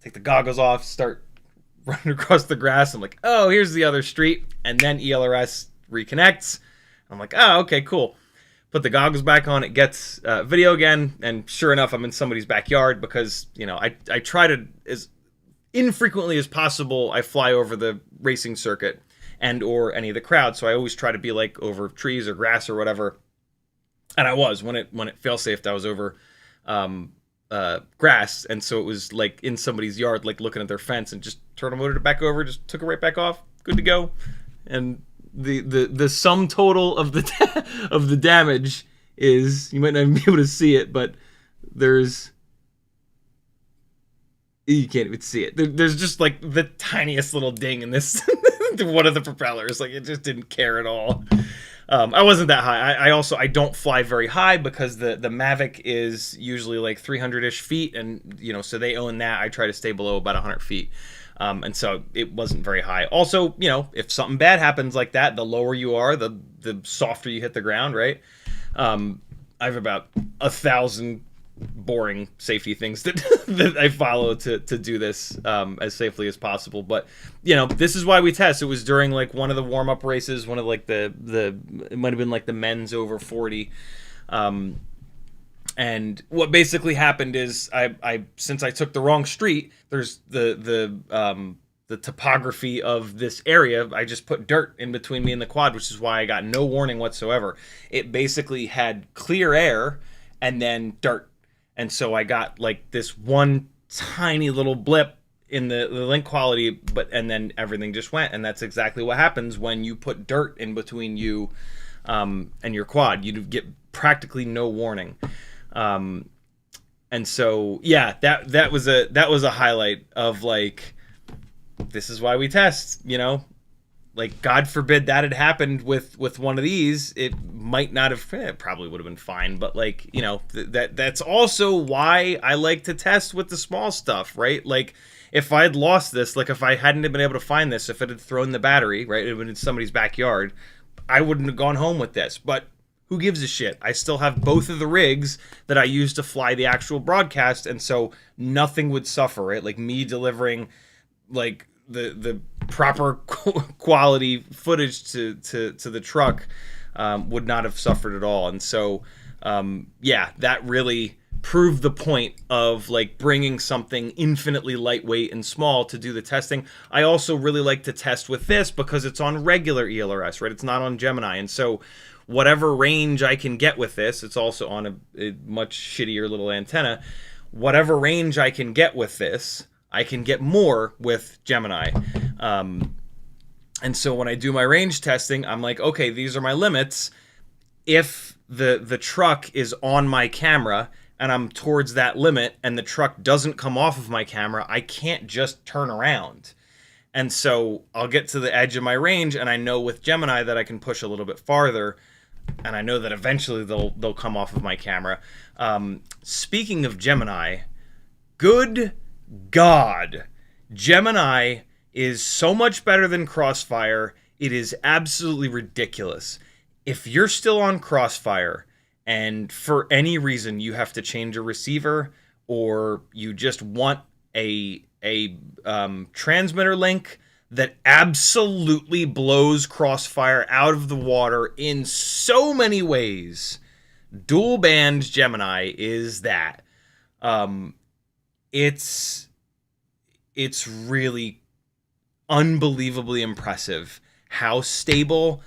Take the goggles off, start running across the grass. I'm like, oh, here's the other street. And then ELRS reconnects. I'm like, oh, okay, cool. Put the goggles back on. It gets video again. And sure enough, I'm in somebody's backyard because, I try to, as infrequently as possible, I fly over the racing circuit and or any of the crowd. So I always try to be like over trees or grass or whatever. And I was, when it fail-safed, I was over grass, and so it was like in somebody's yard, like looking at their fence, and just turtle-motored it back over, just took it right back off, good to go. And the sum total of the damage is, you might not even be able to see it, but you can't even see it. There's just like the tiniest little ding in this one of the propellers, like it just didn't care at all. I wasn't that high. I don't fly very high because the Mavic is usually like 300-ish feet, and so they own that. I try to stay below about 100 feet, and so it wasn't very high. Also, if something bad happens like that, the lower you are, the softer you hit the ground, right? I have about 1,000 boring safety things that I follow to do this as safely as possible. But this is why we test. It was during like one of the warm-up races, one of like the it might have been like the men's over 40. And what basically happened is I since I took the wrong street, there's the topography of this area, I just put dirt in between me and the quad, which is why I got no warning whatsoever. It basically had clear air and then dirt. And so I got like this one tiny little blip in the link quality, and then everything just went. And that's exactly what happens when you put dirt in between you and your quad. You get practically no warning. And so yeah, that was a highlight of like, this is why we test, like, God forbid that had happened with one of these, it might not have, it probably would have been fine, but like, that's also why I like to test with the small stuff, right? Like, if I had lost this, like if I hadn't been able to find this, if it had thrown the battery, right, it would have been in somebody's backyard, I wouldn't have gone home with this. But Who gives a shit? I still have both of the rigs that I use to fly the actual broadcast, and so nothing would suffer, right? Like me delivering like the proper quality footage to the truck would not have suffered at all. And so yeah, that really proved the point of like bringing something infinitely lightweight and small to do the testing. I also really like to test with this because it's on regular ELRS, right? It's not on Gemini. And so whatever range I can get with this, it's also on a much shittier little antenna. Whatever range I can get with this, I can get more with Gemini. And so when I do my range testing, I'm like, okay, these are my limits. If the truck is on my camera and I'm towards that limit and the truck doesn't come off of my camera, I can't just turn around. And so I'll get to the edge of my range, and I know with Gemini that I can push a little bit farther, and I know that eventually they'll come off of my camera. Speaking of Gemini, good God, Gemini is so much better than Crossfire. It is absolutely ridiculous. If you're still on Crossfire and for any reason you have to change a receiver, or you just want a transmitter link that absolutely blows Crossfire out of the water in so many ways, dual band Gemini is that. It's really unbelievably impressive how stable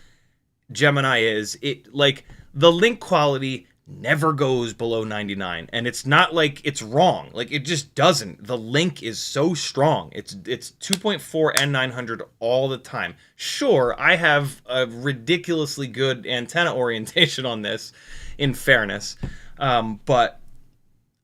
Gemini is. It, like, the link quality never goes below 99, and it's not like it's wrong. Like, it just doesn't. The link is so strong. It's 2.4 and 900 all the time. Sure, I have a ridiculously good antenna orientation on this, in fairness, but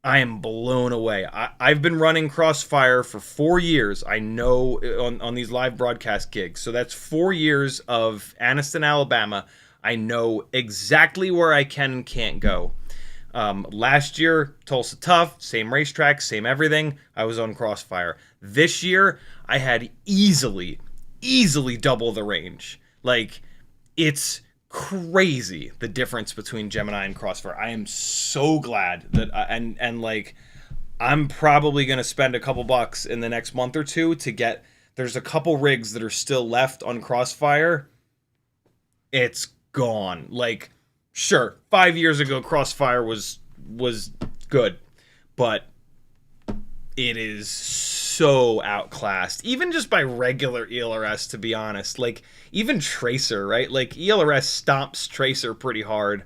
I am blown away. I've been running Crossfire for 4 years. I know on these live broadcast gigs. So that's 4 years of Anniston, Alabama. I know exactly where I can and can't go. Last year, Tulsa Tough, same racetrack, same everything. I was on Crossfire. This year, I had easily double the range. Like, it's crazy the difference between Gemini and Crossfire. I am so glad that and like I'm probably gonna spend a couple bucks in the next month or two to get. There's a couple rigs that are still left on Crossfire. It's gone. Like, sure, 5 years ago Crossfire was good, but it is so outclassed, even just by regular ELRS, to be honest. Like, even Tracer, right? Like, ELRS stomps Tracer pretty hard.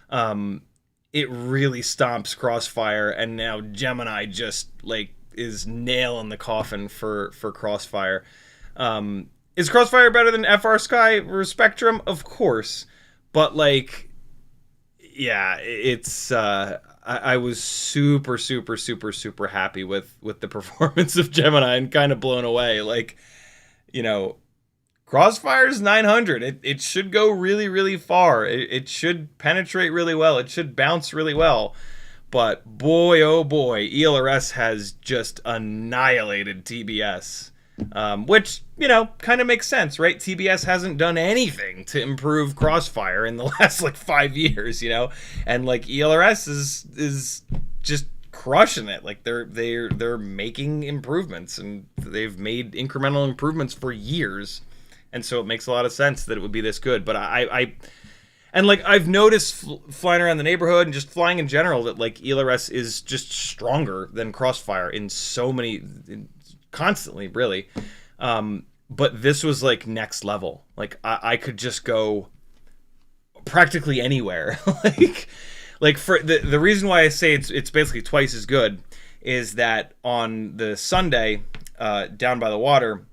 It really stomps Crossfire, and now Gemini just, like, is nail in the coffin for Crossfire. Is Crossfire better than FR Sky or Spectrum? Of course. But, like, yeah, it's I was super happy with the performance of Gemini, and kind of blown away. Like, you know, Crossfire's 900. It should go really far. It should penetrate really well. It should bounce really well. But boy, oh boy, ELRS has just annihilated TBS. Which, you know, kind of makes sense, right? TBS hasn't done anything to improve Crossfire in the last, like, 5 years, you know? And, like, ELRS is just crushing it. Like, they're making improvements, and they've made incremental improvements for years. And so it makes a lot of sense that it would be this good. But and, like, I've noticed flying around the neighborhood and just flying in general that, like, ELRS is just stronger than Crossfire in so many... constantly, really. But this was, like, next level. Like, I could just go practically anywhere. like for the reason why I say it's basically twice as good is that on the Sunday down by the water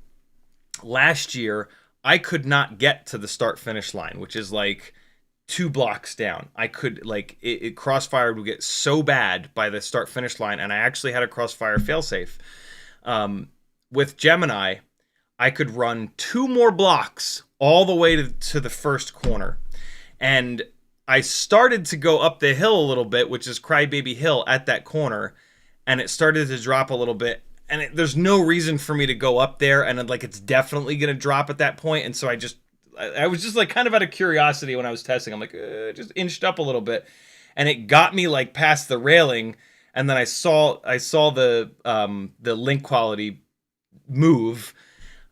last year, I could not get to the start finish line, which is like 2 blocks down. I could, like, it Crossfire would get so bad by the start finish line, and I actually had a Crossfire failsafe. With Gemini, I could run 2 more blocks all the way to the first corner. And I started to go up the hill a little bit, which is Crybaby Hill at that corner, and it started to drop a little bit. And there's no reason for me to go up there, and, like, it's definitely going to drop at that point. And so I was just like kind of out of curiosity when I was testing. I'm like, just inched up a little bit, and it got me like past the railing, and then I saw the link quality move.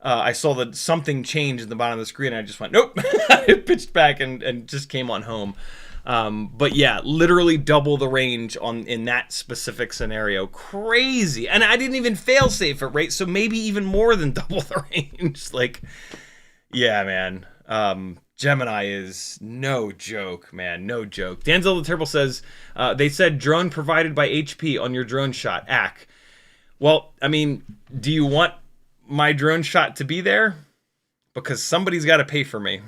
I saw that something changed at the bottom of the screen, and I just went, nope. I pitched back and just came on home. But yeah, literally double the range in that specific scenario. Crazy. And I didn't even fail safe it, right? So maybe even more than double the range. Like, yeah, man. Gemini is no joke, man. No joke. Danzel the Turtle says, they said drone provided by HP on your drone shot. Ack. Well, I mean, do you want my drone shot to be there? Because somebody's got to pay for me.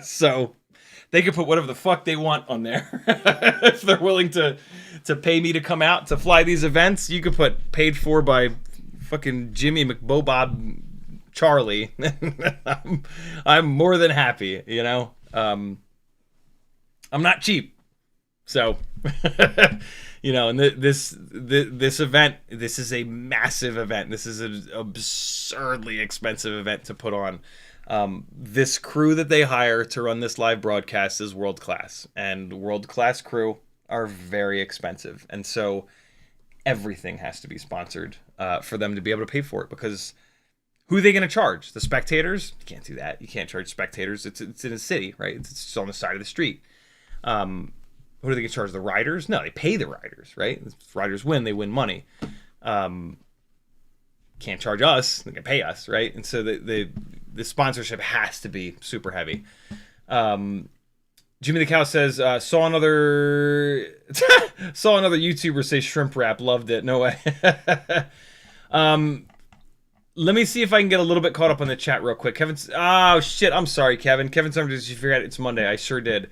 So they can put whatever the fuck they want on there. If they're willing to pay me to come out to fly these events, you could put paid for by fucking Jimmy McBobob Charlie. I'm more than happy, you know? I'm not cheap. So, you know, and this event, this is a massive event. This is an absurdly expensive event to put on. This crew that they hire to run this live broadcast is world class, and world class crew are very expensive. And so everything has to be sponsored for them to be able to pay for it, because who are they going to charge? The spectators? You can't do that. You can't charge spectators. It's in a city, right? It's just on the side of the street. Who do they get charged? The riders? No, they pay the riders, right? If riders win, they win money. Can't charge us. They can pay us, right? And so the sponsorship has to be super heavy. Jimmy the Cow says, saw another YouTuber say shrimp wrap. Loved it. No way. Let me see if I can get a little bit caught up on the chat real quick. Kevin's, oh shit, I'm sorry, Kevin. Kevin Summers, you forgot it's Monday. I sure did.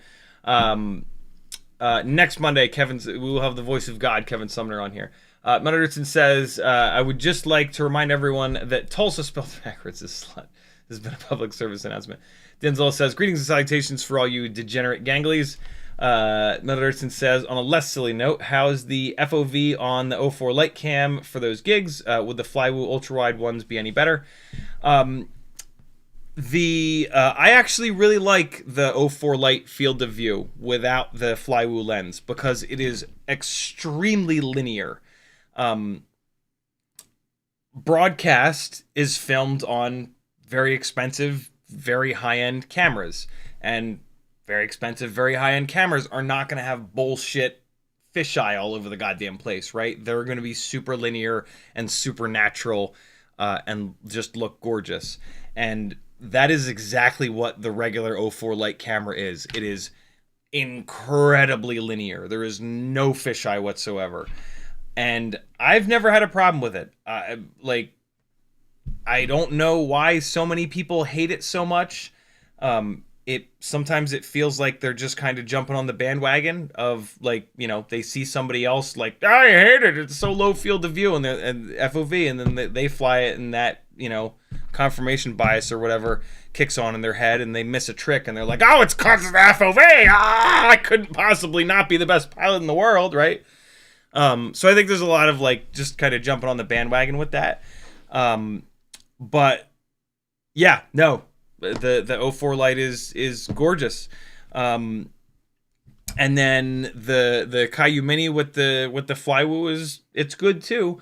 Next Monday, we will have the voice of God, Kevin Sumner, on here. Munderson says, I would just like to remind everyone that Tulsa spelled backwards is slut. This has been a public service announcement. Denzel says, greetings and salutations for all you degenerate ganglies. Munderson says, on a less silly note, how's the FOV on the 04 light cam for those gigs? Would the Flywoo ultra-wide ones be any better? I actually really like the 04 light field of view without the Flywoo lens, because it is extremely linear. Broadcast is filmed on very expensive, very high-end cameras, and very expensive, very high-end cameras are not going to have bullshit fisheye all over the goddamn place, right? They're going to be super linear and super natural, and just look gorgeous. And that is exactly what the regular 04 light camera is. It is incredibly linear. There is no fisheye whatsoever. And I've never had a problem with it. I don't know why so many people hate it so much. Sometimes it feels like they're just kind of jumping on the bandwagon of, like, you know, they see somebody else like, I hate it, it's so low field of view and FOV, and then they fly it, and that, you know, confirmation bias or whatever kicks on in their head, and they miss a trick, and they're like, oh, it's because of the FOV. I couldn't possibly not be the best pilot in the world, right? So I think there's a lot of, like, just kind of jumping on the bandwagon with that. But yeah, no, the 04 light is gorgeous. And then the Caillou Mini with the Flywoo it's good too.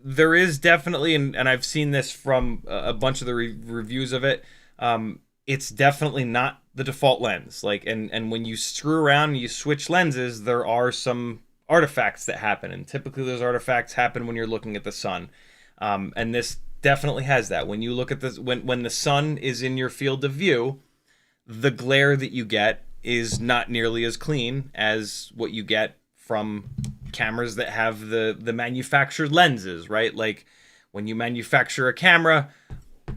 There is definitely, and I've seen this from a bunch of the reviews of it. It's definitely not the default lens. Like, and when you screw around and you switch lenses, there are some artifacts that happen, and typically those artifacts happen when you're looking at the sun. And this definitely has that. When you look at this, when the sun is in your field of view, the glare that you get is not nearly as clean as what you get from cameras that have the manufactured lenses, right? Like, when you manufacture a camera,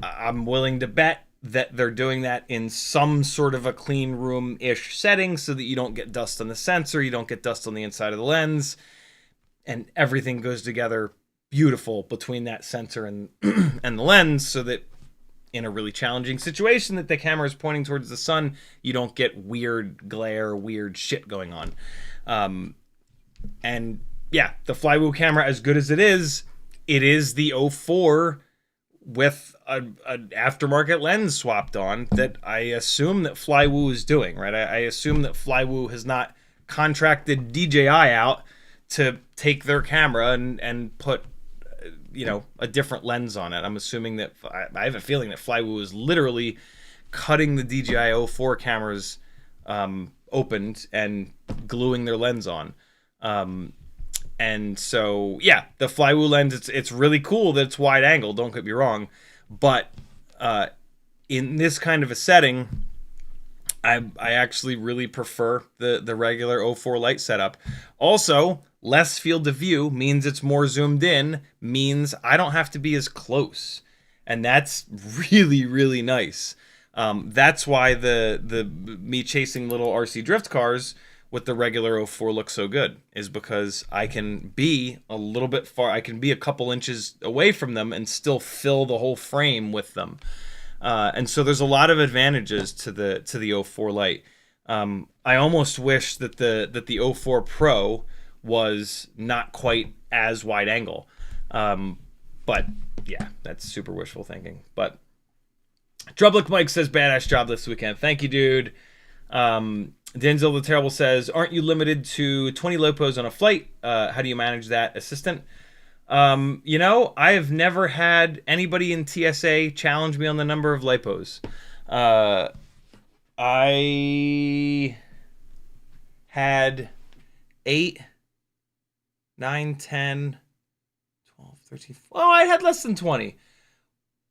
I'm willing to bet that they're doing that in some sort of a clean room-ish setting so that you don't get dust on the sensor, you don't get dust on the inside of the lens, and everything goes together beautiful between that sensor and and the lens, so that in a really challenging situation that the camera is pointing towards the sun, you don't get weird glare, weird shit going on. And yeah, the Flywoo camera, as good as it is the 04 with an aftermarket lens swapped on that I assume that Flywoo is doing, right? I assume that Flywoo has not contracted DJI out to take their camera and put, a different lens on it. I'm assuming that, I have a feeling that Flywoo is literally cutting the DJI 04 cameras opened and gluing their lens on. And so, yeah, the Flywoo lens, it's really cool that it's wide angle, don't get me wrong. But in this kind of a setting, I actually really prefer the regular 04 light setup. Also, less field of view means it's more zoomed in, means I don't have to be as close. And that's really, really nice. That's why the me chasing little RC drift cars with the regular 04 looks so good, is because I can be a little bit far, I can be a couple inches away from them and still fill the whole frame with them. And so there's a lot of advantages to the 04 light. I almost wish that the 04 Pro was not quite as wide angle. But yeah, that's super wishful thinking. But Drublick Mike says, badass job this weekend. Thank you, dude. Denzel the Terrible says, aren't you limited to 20 lipos on a flight? How do you manage that, assistant? I have never had anybody in TSA challenge me on the number of lipos. I had 8, 9, 10, 12, 13. Oh, I had less than 20.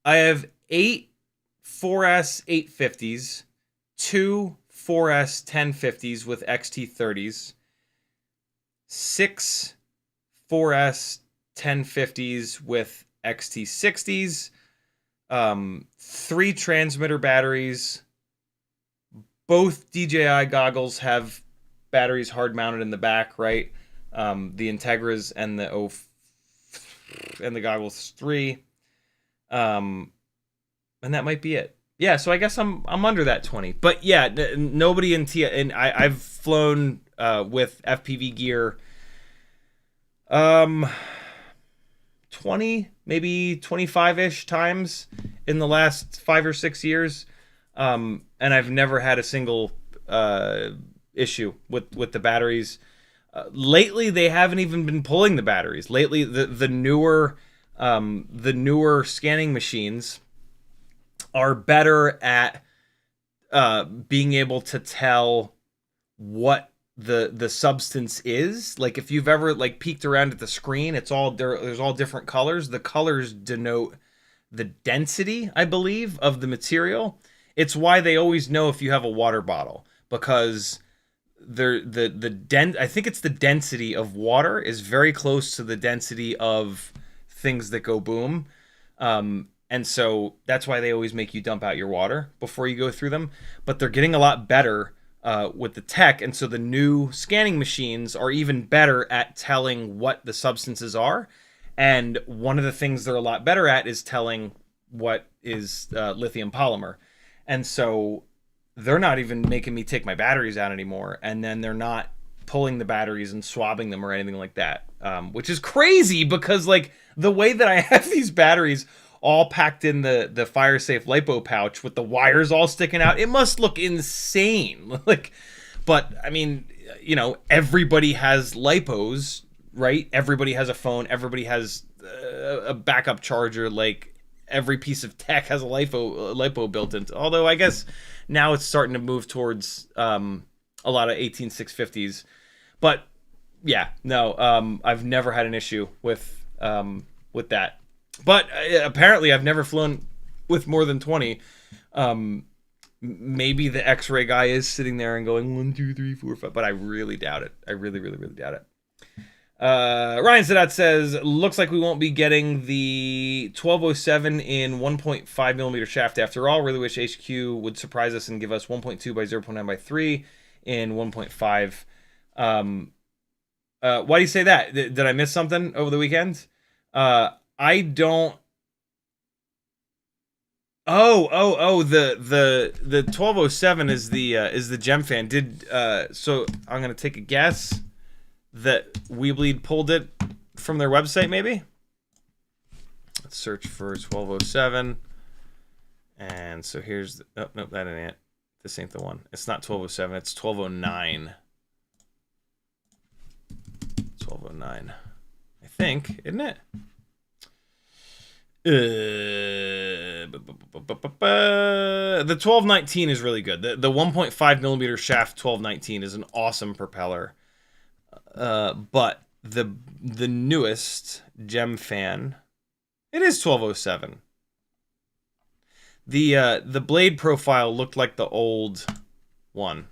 I have 8 4S 850s, 2 4S 1050s with XT30s, 6 4S 1050s with XT60s, 3 transmitter batteries. Both DJI goggles have batteries hard mounted in the back, right? The Integras and the goggles 3. And that might be it. Yeah, so I guess I'm under that 20. But yeah, nobody in and I've flown with FPV gear 20, maybe 25-ish times in the last 5 or 6 years. And I've never had a single issue with the batteries. Lately, they haven't even been pulling the batteries. Lately, the newer scanning machines are better at being able to tell what the substance is. Like if you've ever peeked around at the screen, it's all there's all different colors. The colors denote the density, I believe, of the material. It's why they always know if you have a water bottle, because I think it's the density of water is very close to the density of things that go boom. And so that's why they always make you dump out your water before you go through them. But they're getting a lot better with the tech. And so the new scanning machines are even better at telling what the substances are. And one of the things they're a lot better at is telling what is lithium polymer. And so they're not even making me take my batteries out anymore. And then they're not pulling the batteries and swabbing them or anything like that, which is crazy because the way that I have these batteries all packed in the fire safe lipo pouch with the wires all sticking out, it must look insane. But I mean, everybody has lipos, right? Everybody has a phone. Everybody has a backup charger. Every piece of tech has a lipo built into. Although I guess now it's starting to move towards a lot of 18650s. But yeah, no, I've never had an issue with that. But apparently I've never flown with more than 20. Maybe the X-ray guy is sitting there and going 1, 2, 3, 4, 5, but I really doubt it. I really, really, really doubt it. Ryan Sadat says, looks like we won't be getting the 1207 in 1.5 millimeter shaft after all. Really wish HQ would surprise us and give us 1.2 by 0.9 by 3 in 1.5. Why do you say that? Did I miss something over the weekend? I don't. The 1207 is the Gem Fan. So I'm gonna take a guess that Weebleed pulled it from their website, maybe. Let's search for 1207. And so here's the, oh, nope, that ain't it. This ain't the one. It's not 1207, it's 1209. 1209. I think, isn't it? The 1219 is really good. The 1.5 millimeter shaft 1219 is an awesome propeller. But the newest Gem Fan, it is 1207. The blade profile looked like the old one.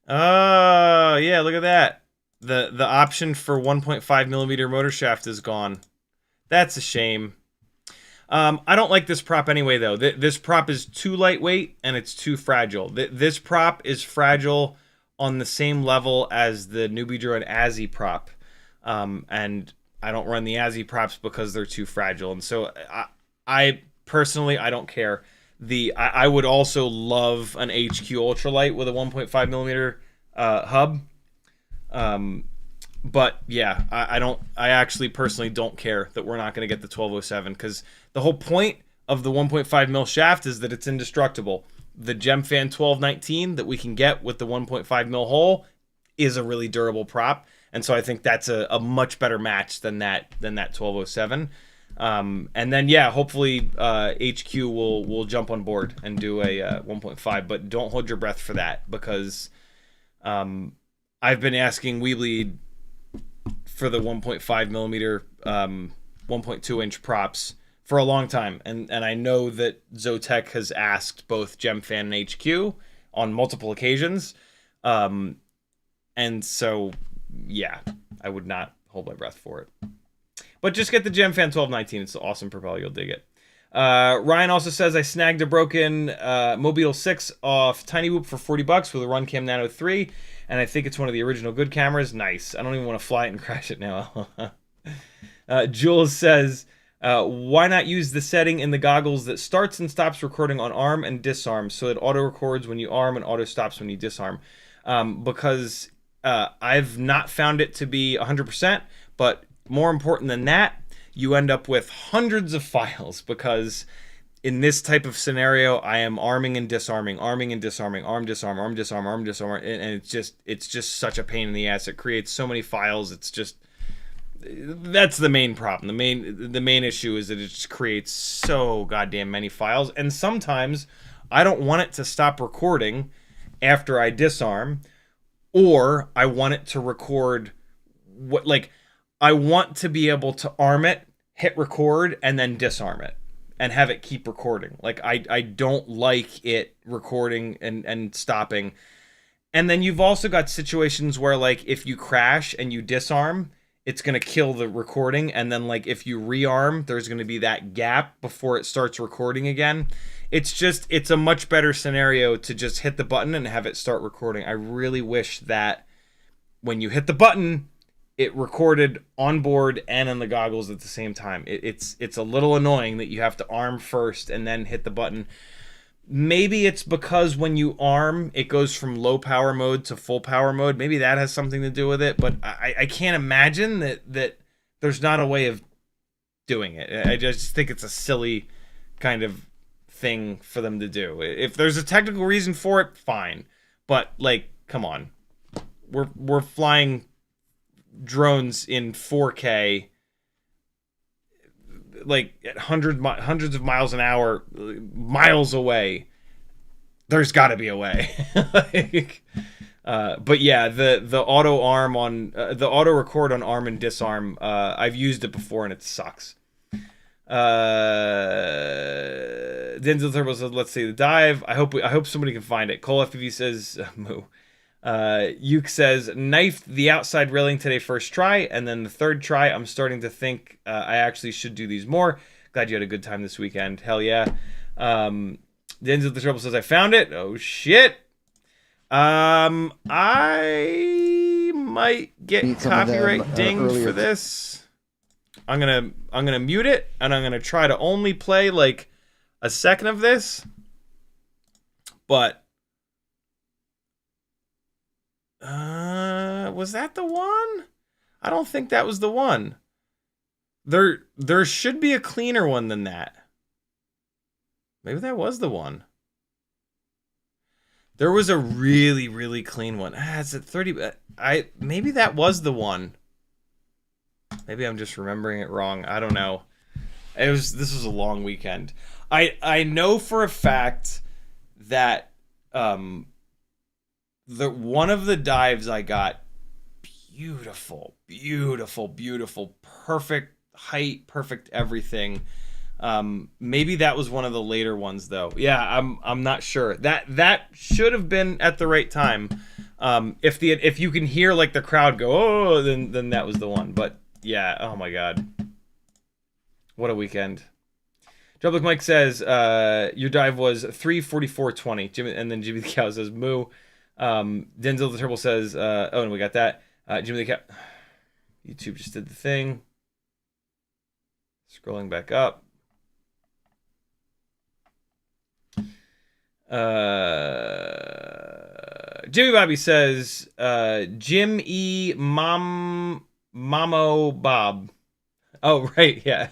Oh, yeah, look at that. The option for 1.5 millimeter motor shaft is gone. That's a shame. I don't like this prop anyway, though. This prop is too lightweight and it's too fragile. This prop is fragile on the same level as the Newbie Drone Azzy prop. And I don't run the Azzy props because they're too fragile. And so I personally, I don't care. I would also love an HQ ultralight with a 1.5 millimeter hub. But yeah, I actually personally don't care that we're not going to get the 1207, because the whole point of the 1.5 mil shaft is that it's indestructible. The GemFan 1219 that we can get with the 1.5 mil hole is a really durable prop, and so I think that's a much better match than that 1207. And then yeah, hopefully HQ will jump on board and do a 1.5, but don't hold your breath for that, because I've been asking Weebly for the 1.5 millimeter 1.2 inch props for a long time, and I know that Zotac has asked both GemFan and HQ on multiple occasions, and so yeah, I would not hold my breath for it. But just get the GemFan 1219. It's an awesome propeller. You'll dig it. Ryan also says, I snagged a broken Mobile 6 off Tiny Whoop for $40 with a Runcam Nano 3, and I think it's one of the original good cameras. Nice. I don't even want to fly it and crash it now. Jules says, why not use the setting in the goggles that starts and stops recording on arm and disarm, so it auto records when you arm and auto stops when you disarm? Because I've not found it to be 100%, but more important than that, you end up with hundreds of files, because in this type of scenario, I am arming and disarming, arm, disarm, arm, disarm, arm, disarm, and it's just such a pain in the ass. It creates so many files. It's just, that's the main problem. The main issue is that it just creates so goddamn many files, and sometimes I don't want it to stop recording after I disarm, or I want it to record I want to be able to arm it, hit record, and then disarm it, and have it keep recording. Like, I don't like it recording and stopping. And then you've also got situations where, like, if you crash and you disarm, it's going to kill the recording. And then, like, if you rearm, there's going to be that gap before it starts recording again. It's a much better scenario to just hit the button and have it start recording. I really wish that when you hit the button, it recorded on board and on the goggles at the same time. It's a little annoying that you have to arm first and then hit the button. Maybe it's because when you arm, it goes from low power mode to full power mode. Maybe that has something to do with it, but I can't imagine that there's not a way of doing it. I just think it's a silly kind of thing for them to do. If there's a technical reason for it, fine. But, like, come on. We're flying drones in 4K, like at hundreds of miles an hour, miles away. There's got to be a way. But yeah, the auto arm on the auto record on arm and disarm, I've used it before and it sucks. Denzel Turbo says, let's see the dive. I hope somebody can find it. Cole FPV says, moo. Yuke says, knifed the outside railing today first try, and then the third try, I'm starting to think I actually should do these more. Glad you had a good time this weekend. Hell yeah. Denzel the Trouble says, I found it. Oh shit. I might get copyright dinged for this. I'm gonna mute it, and I'm gonna try to only play like a second of this. But was that the one? I don't think that was the one. There should be a cleaner one than that. Maybe that was the one. There was a really, really clean one. It's at 30. Maybe that was the one. Maybe I'm just remembering it wrong. I don't know. This was a long weekend. I know for a fact that one of the dives I got, beautiful, perfect height, perfect everything. Maybe that was one of the later ones though. Yeah, I'm not sure. That should have been at the right time. If you can hear like the crowd go, oh, then that was the one. But yeah, oh my god. What a weekend. Public Mike says, your dive was 3:44:20. Jimmy, and then Jimmy the Cow says, moo. Denzel the Turbo says, oh, and we got that. Jimmy the Cow. YouTube just did the thing. Scrolling back up. Jimmy Bobby says, Jim E. Mamo Bob. Oh, right, yeah.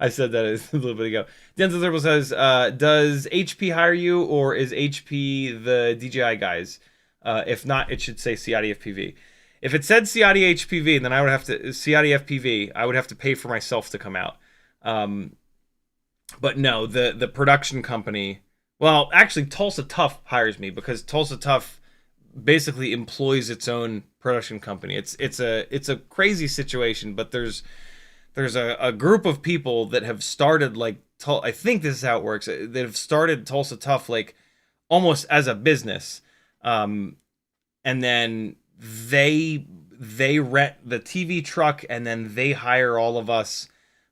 I said that a little bit ago. Denzel Turbo says, does HP hire you, or is HP the DJI guys? If not, it should say CiottiFPV. If it said CiottiFPV, then I would have to CiottiFPV. I would have to pay for myself to come out. But no, the production company. Well, actually, Tulsa Tough hires me because Tulsa Tough basically employs its own production company. It's a crazy situation, but there's a group of people that have started I think this is how it works. That have started Tulsa Tough like almost as a business, and then they rent the TV truck, and then they hire all of us,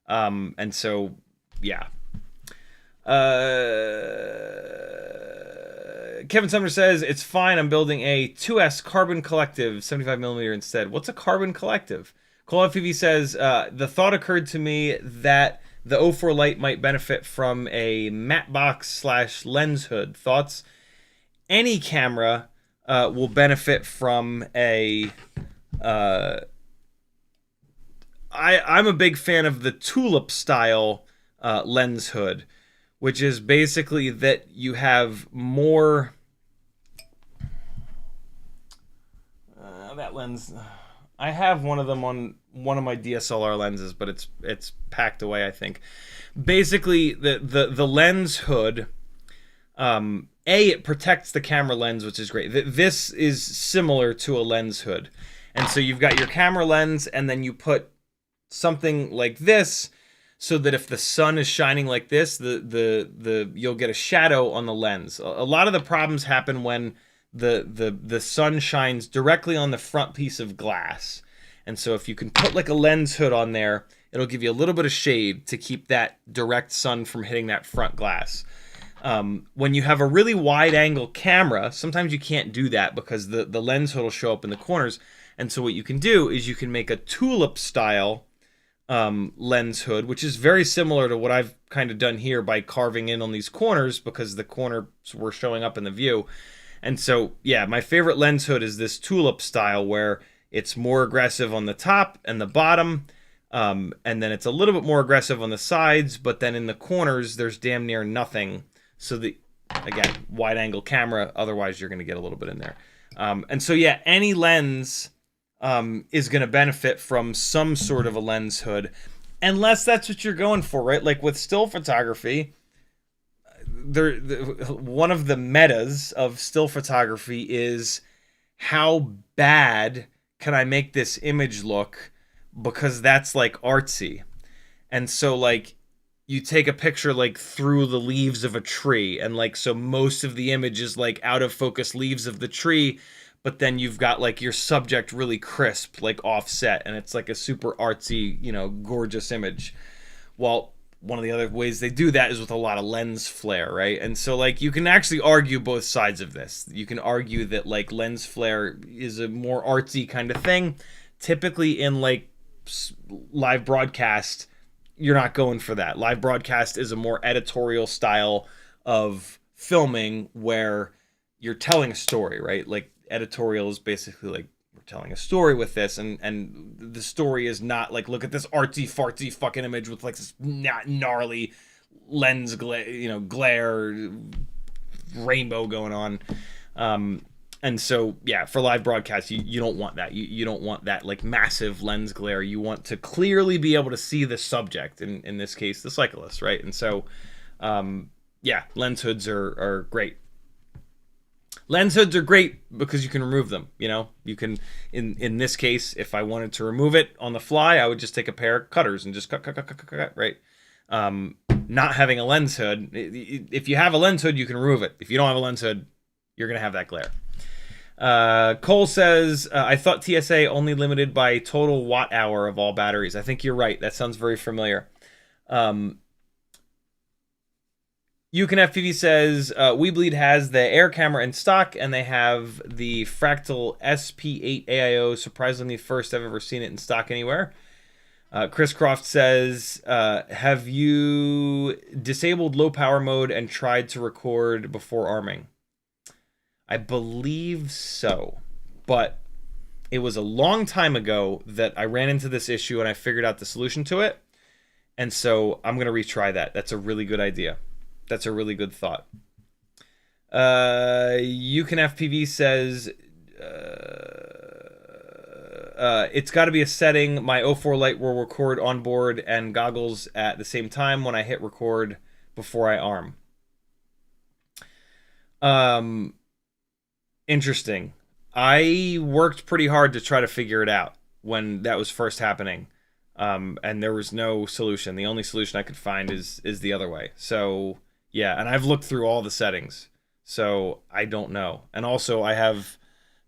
and so yeah. Kevin Sumner says, it's fine, I'm building a 2S Carbon Collective 75mm instead. What's a Carbon Collective? CiottiFPV says, the thought occurred to me that the 04 light might benefit from a matte box / lens hood. Thoughts? Any camera will benefit from a... I'm a big fan of the tulip style lens hood, which is basically that you have more... that lens... I have one of them on one of my DSLR lenses, but it's packed away, I think. Basically, the lens hood, it protects the camera lens, which is great. This is similar to a lens hood. And so you've got your camera lens, and then you put something like this, so that if the sun is shining like this, you'll get a shadow on the lens. A lot of the problems happen when the sun shines directly on the front piece of glass. And so if you can put like a lens hood on there, it'll give you a little bit of shade to keep that direct sun from hitting that front glass. When you have a really wide angle camera, sometimes you can't do that because the lens hood will show up in the corners. And so what you can do is you can make a tulip style lens hood, which is very similar to what I've kind of done here by carving in on these corners because the corners were showing up in the view. And so, yeah, my favorite lens hood is this tulip style where it's more aggressive on the top and the bottom, and then it's a little bit more aggressive on the sides, but then in the corners, there's damn near nothing. So, again, wide angle camera, otherwise you're going to get a little bit in there. And so, yeah, any lens is going to benefit from some sort of a lens hood, unless that's what you're going for, right? Like with still photography, one of the metas of still photography is how bad can I make this image look, because that's like artsy. And so like you take a picture like through the leaves of a tree, and like so most of the image is like out of focus leaves of the tree, but then you've got like your subject really crisp, like offset, and it's like a super artsy, gorgeous image. Well, one of the other ways they do that is with a lot of lens flare, right? And so like you can actually argue both sides of this. You can argue that like lens flare is a more artsy kind of thing. Typically in like live broadcast, you're not going for that. Live broadcast is a more editorial style of filming where you're telling a story, right? Like editorial is basically like we're telling a story with this, and the story is not like, look at this artsy fartsy fucking image with like this gnarly lens glare rainbow going on. And so, yeah, for live broadcasts, you don't want that. You don't want that like massive lens glare. You want to clearly be able to see the subject, in this case, the cyclist, right? And so, yeah, lens hoods are great. Lens hoods are great because you can remove them. You can, in this case, if I wanted to remove it on the fly, I would just take a pair of cutters and just cut, right? Not having a lens hood, if you have a lens hood, you can remove it. If you don't have a lens hood, you're going to have that glare. Cole says, I thought TSA only limited by total watt hour of all batteries. I think you're right. That sounds very familiar. CiottiFPV says, Weebleed has the air camera in stock, and they have the Fractal SP8 AIO. Surprisingly, first I've ever seen it in stock anywhere. Chris Croft says, have you disabled low power mode and tried to record before arming? I believe so, but it was a long time ago that I ran into this issue and I figured out the solution to it. And so I'm going to retry that. That's a really good idea. That's a really good thought. CiottiFPV says, it's got to be a setting. My 04 Lite will record on board and goggles at the same time when I hit record before I arm. Interesting. I worked pretty hard to try to figure it out when that was first happening. And there was no solution. The only solution I could find is the other way. So, yeah, and I've looked through all the settings. So, I don't know. And also, I have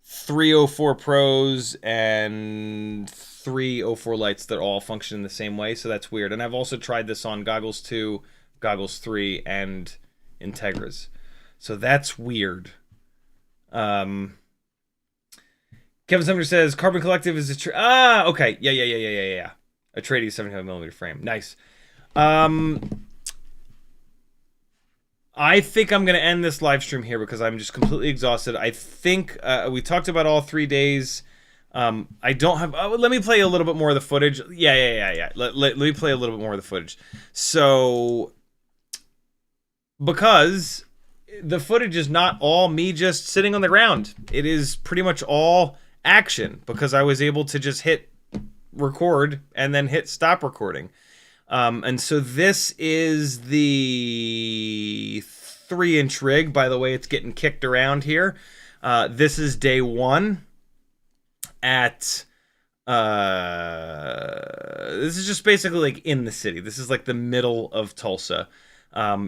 3 04 Pros and 3 04 Lites that all function in the same way. So, that's weird. And I've also tried this on Goggles 2, Goggles 3, and Integras. So, that's weird. Kevin Sumner says Carbon Collective is a okay. Yeah. A Trades 75mm frame. Nice. I think I'm gonna end this live stream here because I'm just completely exhausted. I think we talked about all 3 days. I don't have. Let me play a little bit more of the footage. Yeah. Let me play a little bit more of the footage. So, because the footage is not all me just sitting on the ground. It is pretty much all action because I was able to just hit record and then hit stop recording. And so this is the 3-inch rig. By the way, it's getting kicked around here. This is day 1 at... this is just basically like in the city. This is like the middle of Tulsa.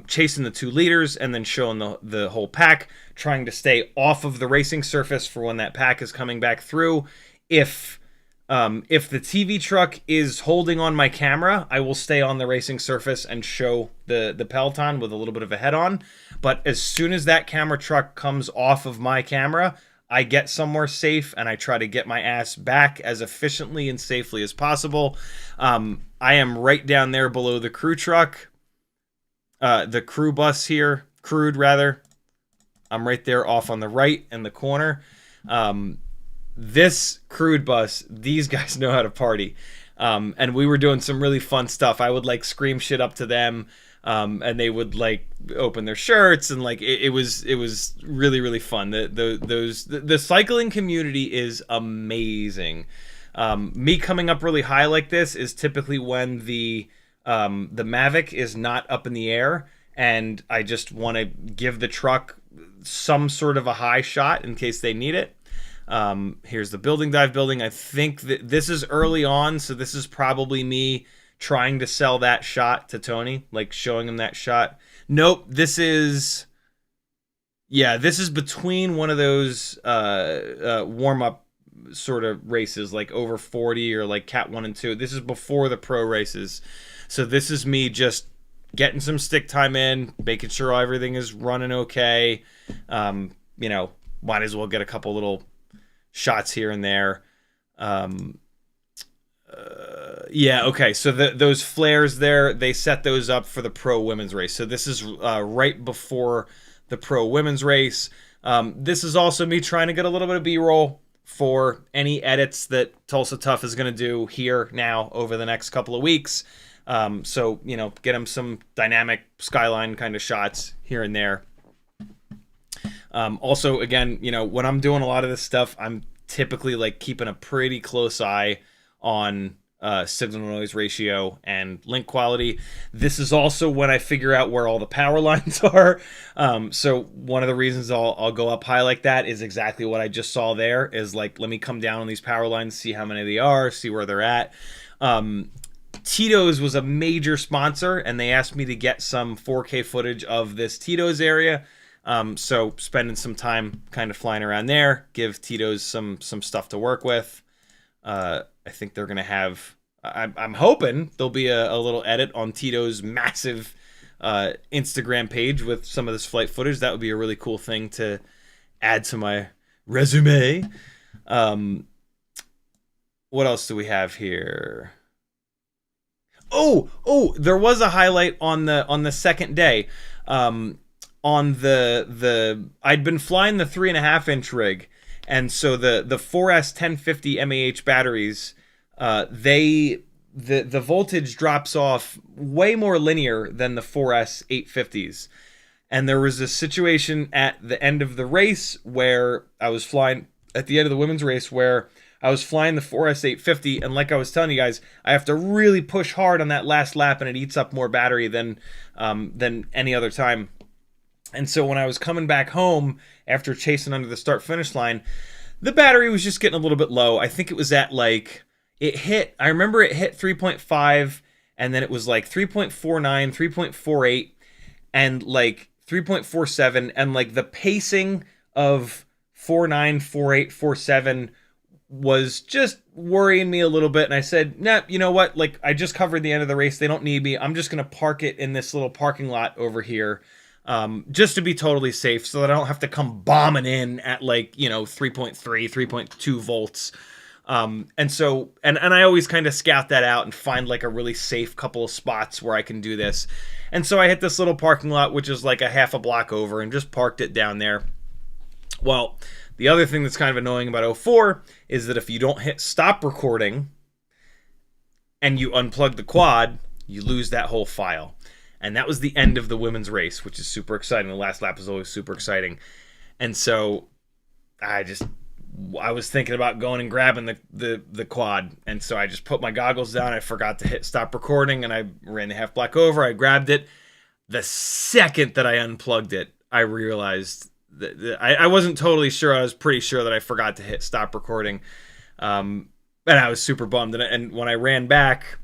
Chasing the 2 leaders and then showing the whole pack, trying to stay off of the racing surface for when that pack is coming back through. If the TV truck is holding on my camera, I will stay on the racing surface and show the peloton with a little bit of a head on. But as soon as that camera truck comes off of my camera, I get somewhere safe and I try to get my ass back as efficiently and safely as possible. I am right down there below the crew truck. The crew bus here, crewed rather. I'm right there off on the right in the corner. This crewed bus, these guys know how to party. And we were doing some really fun stuff. I would like scream shit up to them. And they would like open their shirts and like it was really, really fun. The cycling community is amazing. Me coming up really high like this is typically when the Mavic is not up in the air and I just want to give the truck some sort of a high shot in case they need it. Here's the building dive building. I think that this is early on, so this is probably me trying to sell that shot to Tony, like showing him that shot. Nope, this is between one of those warm-up sort of races, like over 40 or like Cat 1 and 2. This is before the pro races. So this is me just getting some stick time in, making sure everything is running okay. Might as well get a couple little shots here and there. Okay. So those flares there, they set those up for the pro women's race. So this is right before the pro women's race. This is also me trying to get a little bit of B-roll for any edits that Tulsa Tough is going to do here now over the next couple of weeks. So, you know, get him some dynamic skyline kind of shots here and there. Also, again, you know, when I'm doing a lot of this stuff, I'm typically like keeping a pretty close eye on signal noise ratio and link quality. This is also when I figure out where all the power lines are. So one of the reasons I'll go up high like that is exactly what I just saw there, is like, let me come down on these power lines, see how many they are, see where they're at. Tito's was a major sponsor, and they asked me to get some 4K footage of this Tito's area. So spending some time kind of flying around there, give Tito's some stuff to work with. I think they're going to have, I'm hoping there'll be a little edit on Tito's massive Instagram page with some of this flight footage. That would be a really cool thing to add to my resume. What else do we have here? Oh, there was a highlight on the second day. On I'd been flying the 3.5-inch rig, and so the 4S 1050 mAh batteries, the voltage drops off way more linear than the 4S 850s. And there was a situation at the end of the race where I was flying at the end of the women's race where I was flying the 4S 850, and like I was telling you guys, I have to really push hard on that last lap, and it eats up more battery than any other time. And so when I was coming back home after chasing under the start-finish line, the battery was just getting a little bit low. I think it was at like, I remember it hit 3.5, and then it was like 3.49, 3.48, and like 3.47, and like the pacing of 49, 48, 47 was just worrying me a little bit. And I said, nah, you know what? Like, I just covered the end of the race. They don't need me. I'm just going to park it in this little parking lot over here, just to be totally safe, so that I don't have to come bombing in at like, you know, 3.3, 3.2 volts. And so, and I always kind of scout that out and find like a really safe couple of spots where I can do this. And so I hit this little parking lot, which is like a half a block over, and just parked it down there. Well, the other thing that's kind of annoying about 04 is that if you don't hit stop recording and you unplug the quad, you lose that whole file. And that was the end of the women's race, which is super exciting. The last lap is always super exciting. And so I was thinking about going and grabbing the quad. And so I just put my goggles down. I forgot to hit stop recording, and I ran the half block over. I grabbed it. The second that I unplugged it, I realized I wasn't totally sure. I was pretty sure that I forgot to hit stop recording. And I was super bummed. And when I ran back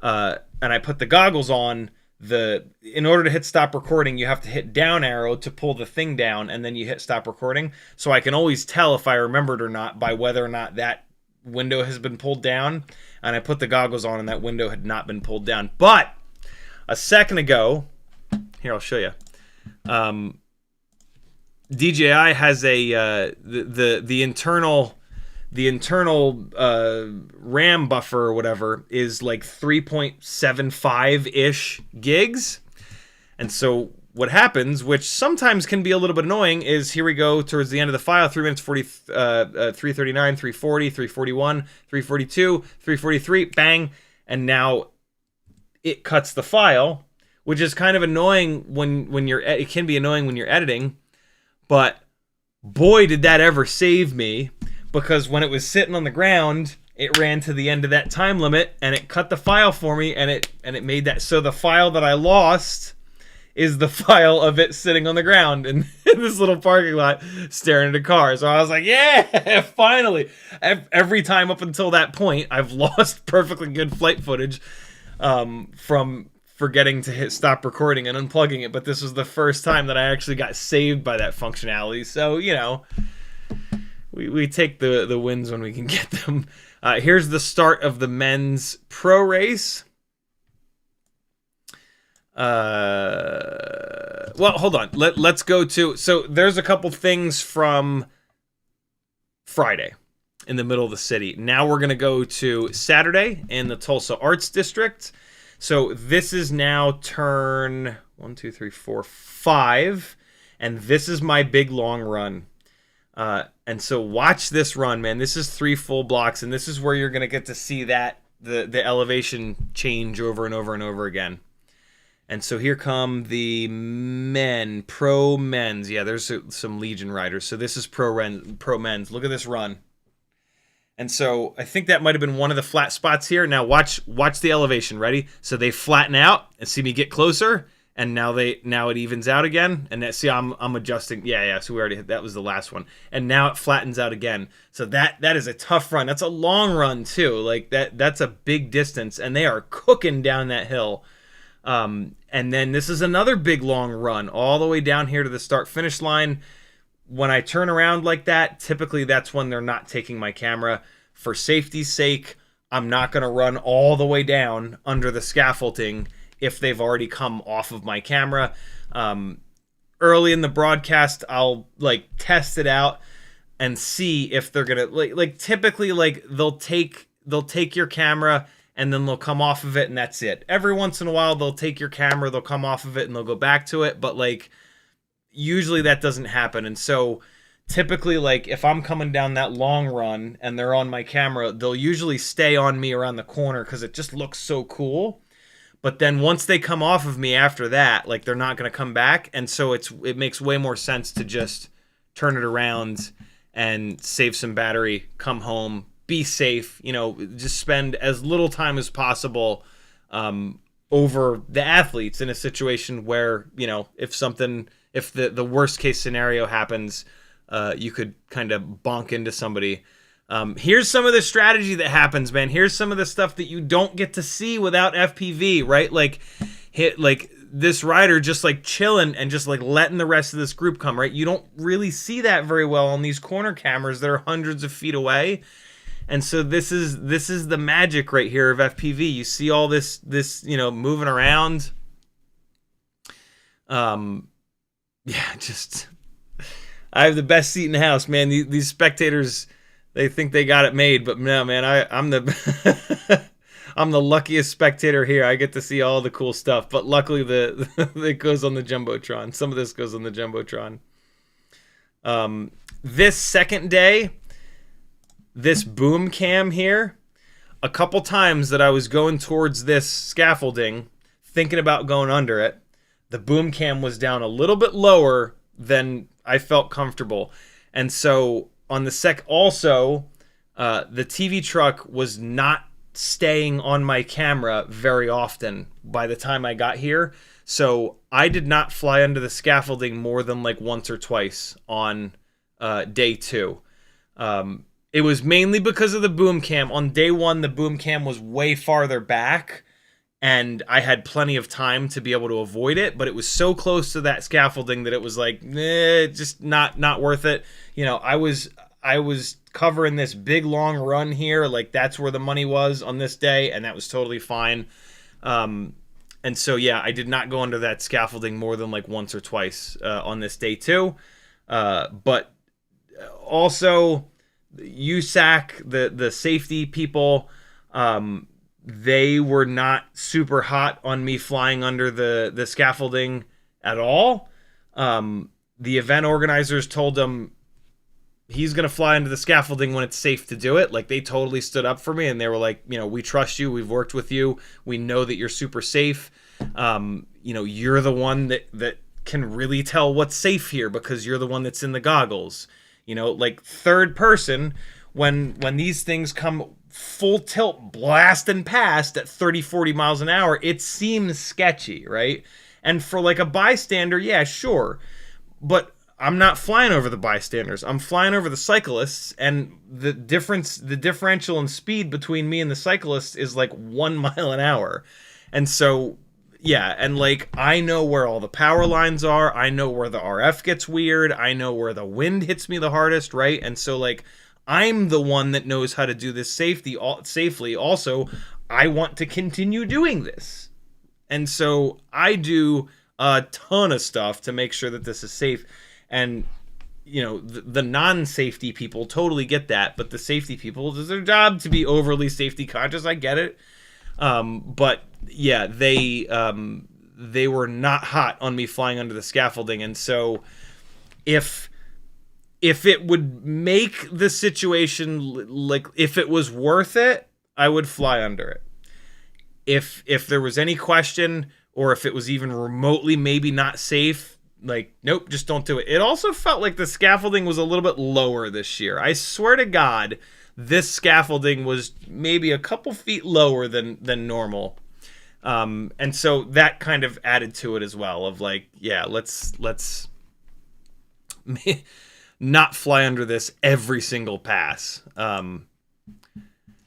and I put the goggles on, in order to hit stop recording, you have to hit down arrow to pull the thing down, and then you hit stop recording. So I can always tell if I remembered or not by whether or not that window has been pulled down. And I put the goggles on, and that window had not been pulled down. But a second ago, here, I'll show you. DJI has the internal RAM buffer or whatever is like 3.75-ish gigs. And so what happens, which sometimes can be a little bit annoying, is here we go towards the end of the file, 3 minutes 339, 340, 341, 342, 343, bang, and now it cuts the file, which is kind of annoying when you're, it can be annoying when you're editing. But boy, did that ever save me, because when it was sitting on the ground, it ran to the end of that time limit, and it cut the file for me, and it made that. So the file that I lost is the file of it sitting on the ground in this little parking lot staring at a car. So I was like, yeah, finally. Every time up until that point, I've lost perfectly good flight footage from forgetting to hit stop recording and unplugging it, but this was the first time that I actually got saved by that functionality. So, you know, we take the wins when we can get them. Here's the start of the men's pro race. Well, hold on. Let's go to, so there's a couple things from Friday in the middle of the city. Now we're going to go to Saturday in the Tulsa Arts District. So this is now turn 1, 2, 3, 4, 5, and this is my big long run. And so watch this run, man. This is 3 full blocks, and this is where you're going to get to see that the elevation change over and over and over again. And so here come the pro men's. Yeah, there's some Legion riders. So this is pro men's. Look at this run. And so I think that might have been one of the flat spots here. Now watch the elevation. Ready? So they flatten out and see me get closer, and now it evens out again. And see, I'm adjusting. Yeah. So we already hit, that was the last one, and now it flattens out again. So that is a tough run. That's a long run too. Like that's a big distance, and they are cooking down that hill. And then this is another big long run all the way down here to the start finish line. When I turn around like that, typically that's when they're not taking my camera. For safety's sake, I'm not going to run all the way down under the scaffolding if they've already come off of my camera. Early in the broadcast, I'll like test it out and see if they're going to like typically like they'll take your camera and then they'll come off of it and that's it. Every once in a while, they'll take your camera, they'll come off of it and they'll go back to it. But like, usually that doesn't happen. And so typically, like if I'm coming down that long run and they're on my camera, they'll usually stay on me around the corner because it just looks so cool. But then once they come off of me after that, like they're not going to come back. And so it makes way more sense to just turn it around and save some battery, come home, be safe, just spend as little time as possible over the athletes in a situation where, if the worst case scenario happens, you could kind of bonk into somebody. Here's some of the strategy that happens, man. Here's some of the stuff that you don't get to see without FPV, right? Like this rider just like chilling and just like letting the rest of this group come, right? You don't really see that very well on these corner cameras that are hundreds of feet away. And so this is the magic right here of FPV. You see all this moving around. Just I have the best seat in the house, man. These spectators, they think they got it made, but no, man, I'm the I'm the luckiest spectator here. I get to see all the cool stuff, but luckily it goes on the Jumbotron. Some of this goes on the Jumbotron. This second day, this boom cam here, a couple times that I was going towards this scaffolding, thinking about going under it, the boom cam was down a little bit lower than I felt comfortable. And so on the also, the TV truck was not staying on my camera very often by the time I got here. So I did not fly under the scaffolding more than like once or twice on day 2. It was mainly because of the boom cam. On day 1, the boom cam was way farther back, and I had plenty of time to be able to avoid it, but it was so close to that scaffolding that it was like, just not worth it. I was covering this big long run here, like that's where the money was on this day, and that was totally fine. And so yeah, I did not go under that scaffolding more than like once or twice on this day 2. But also USAC, the safety people, they were not super hot on me flying under the scaffolding at all. The event organizers told them he's going to fly under the scaffolding when it's safe to do it. Like, they totally stood up for me, and they were like, we trust you. We've worked with you. We know that you're super safe. You're the one that can really tell what's safe here because you're the one that's in the goggles. Like third person, when these things come full tilt blasting past at 30-40 miles an hour, it seems sketchy, right? And for like a bystander, yeah, sure, but I'm not flying over the bystanders. I'm flying over the cyclists, and the differential in speed between me and the cyclists is like 1 mile an hour. And so yeah, and like I know where all the power lines are, I know where the RF gets weird, I know where the wind hits me the hardest, right? And so like I'm the one that knows how to do this safely. Also, I want to continue doing this. And so I do a ton of stuff to make sure that this is safe. And, the non-safety people totally get that. But the safety people, it's their job to be overly safety conscious. I get it. But, yeah, they were not hot on me flying under the scaffolding. And so if if it would make the situation like if it was worth it, I would fly under it. If there was any question, or if it was even remotely maybe not safe, like, nope, just don't do it. It also felt like the scaffolding was a little bit lower this year. I swear to God, this scaffolding was maybe a couple feet lower than normal. And so that kind of added to it as well, of like, yeah, let's not fly under this every single pass.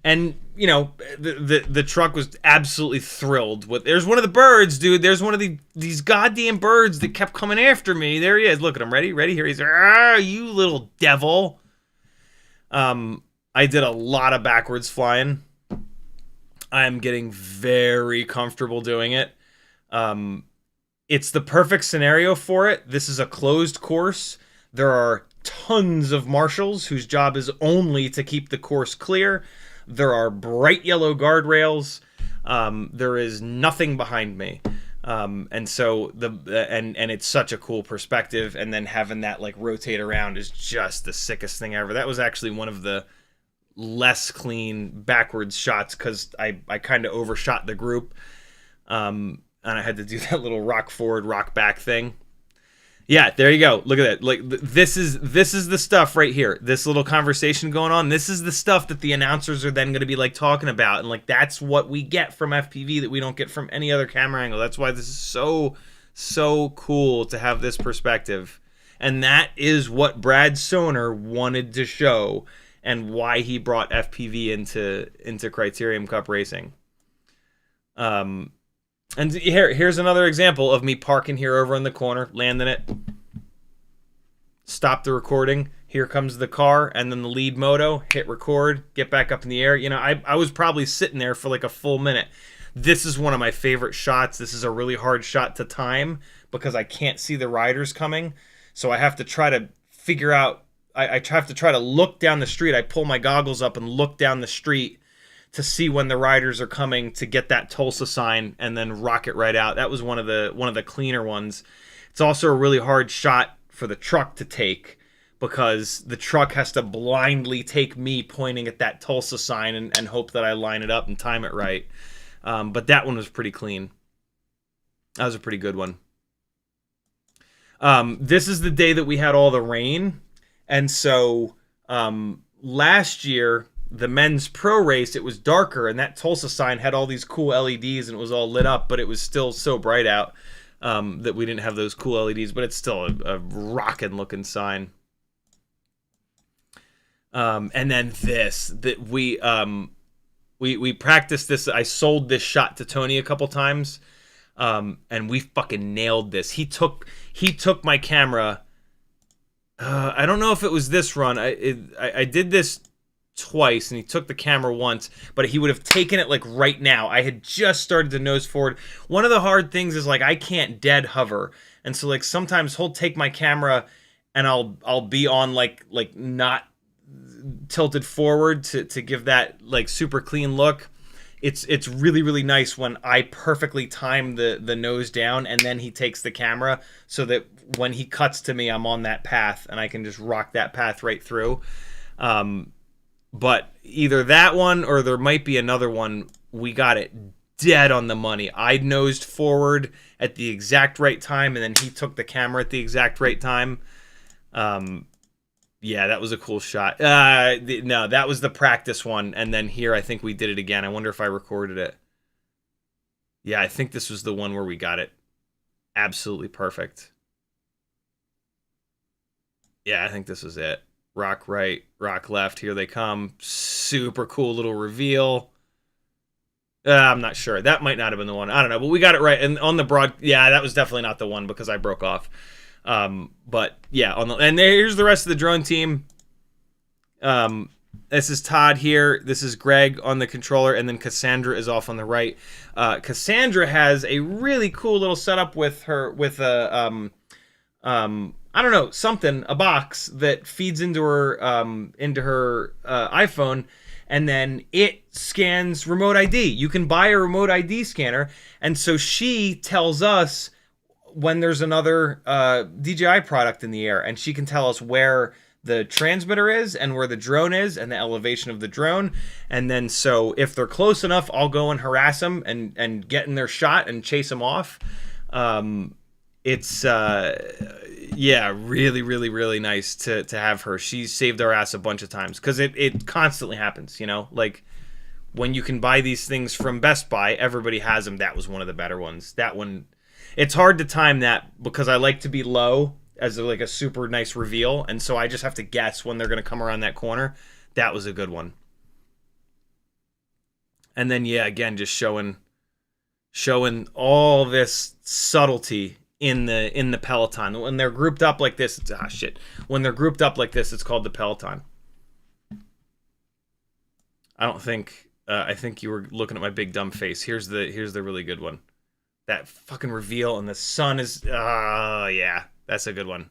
And you know, the truck was absolutely thrilled with. There's one of the birds, dude. There's one of these goddamn birds that kept coming after me. There he is. Look at him. Ready here. He's you little devil. I did a lot of backwards flying. I'm getting very comfortable doing it. It's the perfect scenario for it. This is a closed course. There are tons of marshals whose job is only to keep the course clear. There are bright yellow guardrails. There is nothing behind me. And so and it's such a cool perspective. And then having that like rotate around is just the sickest thing ever. That was actually one of the less clean backwards shots because I kind of overshot the group. And I had to do that little rock forward, rock back thing. Yeah, there you go. Look at that. Like this is the stuff right here. This little conversation going on. This is the stuff that the announcers are then going to be like talking about, and like that's what we get from FPV that we don't get from any other camera angle. That's why this is so cool to have this perspective, and that is what Brad Soner wanted to show, and why he brought FPV into Criterium Cup racing. And here's another example of me parking here over in the corner, landing it. Stop the recording. Here comes the car, and then the lead moto. Hit record, get back up in the air. You know, I was probably sitting there for like a full minute. This is one of my favorite shots. This is a really hard shot to time because I can't see the riders coming. So I have to try to figure out, I have to try to look down the street. I pull my goggles up and look down the street to see when the riders are coming to get that Tulsa sign and then rock it right out. That was one of the cleaner ones. It's also a really hard shot for the truck to take because the truck has to blindly take me pointing at that Tulsa sign and hope that I line it up and time it right. But that one was pretty clean. That was a pretty good one. This is the day that we had all the rain. And so last year, the men's pro race, it was darker, and that Tulsa sign had all these cool LEDs, and it was all lit up, but it was still so bright out that we didn't have those cool LEDs, but it's still a rockin' looking sign. And then this, that we practiced this. I sold this shot to Tony a couple times, and we fucking nailed this. He took my camera. I don't know if it was this run. I did this twice, and he took the camera once, but he would have taken it like right now. I had just started to nose forward. One of the hard things is like I can't dead hover, and so like sometimes he'll take my camera and I'll be on like not tilted forward to give that like super clean look. It's really, really nice when I perfectly time the nose down, and then he takes the camera so that when he cuts to me, I'm on that path and I can just rock that path right through. But either that one or there might be another one, we got it dead on the money. I nosed forward at the exact right time, and then he took the camera at the exact right time. Yeah, that was a cool shot. No, that was the practice one, and then here I think we did it again. I wonder if I recorded it. Yeah, I think this was the one where we got it absolutely perfect. Yeah, I think this was it. Rock right, rock left, here they come. Super cool little reveal. I'm not sure. That might not have been the one. I don't know, but we got it right. And on the broad, yeah, that was definitely not the one because I broke off. But yeah, and here's the rest of the drone team. This is Todd here. This is Greg on the controller, and then Cassandra is off on the right. Cassandra has a really cool little setup with a I don't know, a box that feeds into her iPhone, and then it scans remote ID. You can buy a remote ID scanner, and so she tells us when there's another DJI product in the air, and she can tell us where the transmitter is and where the drone is and the elevation of the drone. And then so if they're close enough, I'll go and harass them and get in their shot and chase them off. It's yeah, really, really, really nice to have her. She's saved our ass a bunch of times because it constantly happens, you know, like when you can buy these things from Best Buy, everybody has them. That was one of the better ones. That one, it's hard to time that because I like to be low as like a super nice reveal, and so I just have to guess when they're going to come around that corner. That was a good one. And then yeah, again, just showing all this subtlety in the peloton. When they're grouped up like this, it's when they're grouped up like this, it's called the peloton. I think you were looking at my big dumb face. Here's the really good one. That fucking reveal and the sun is yeah, that's a good one.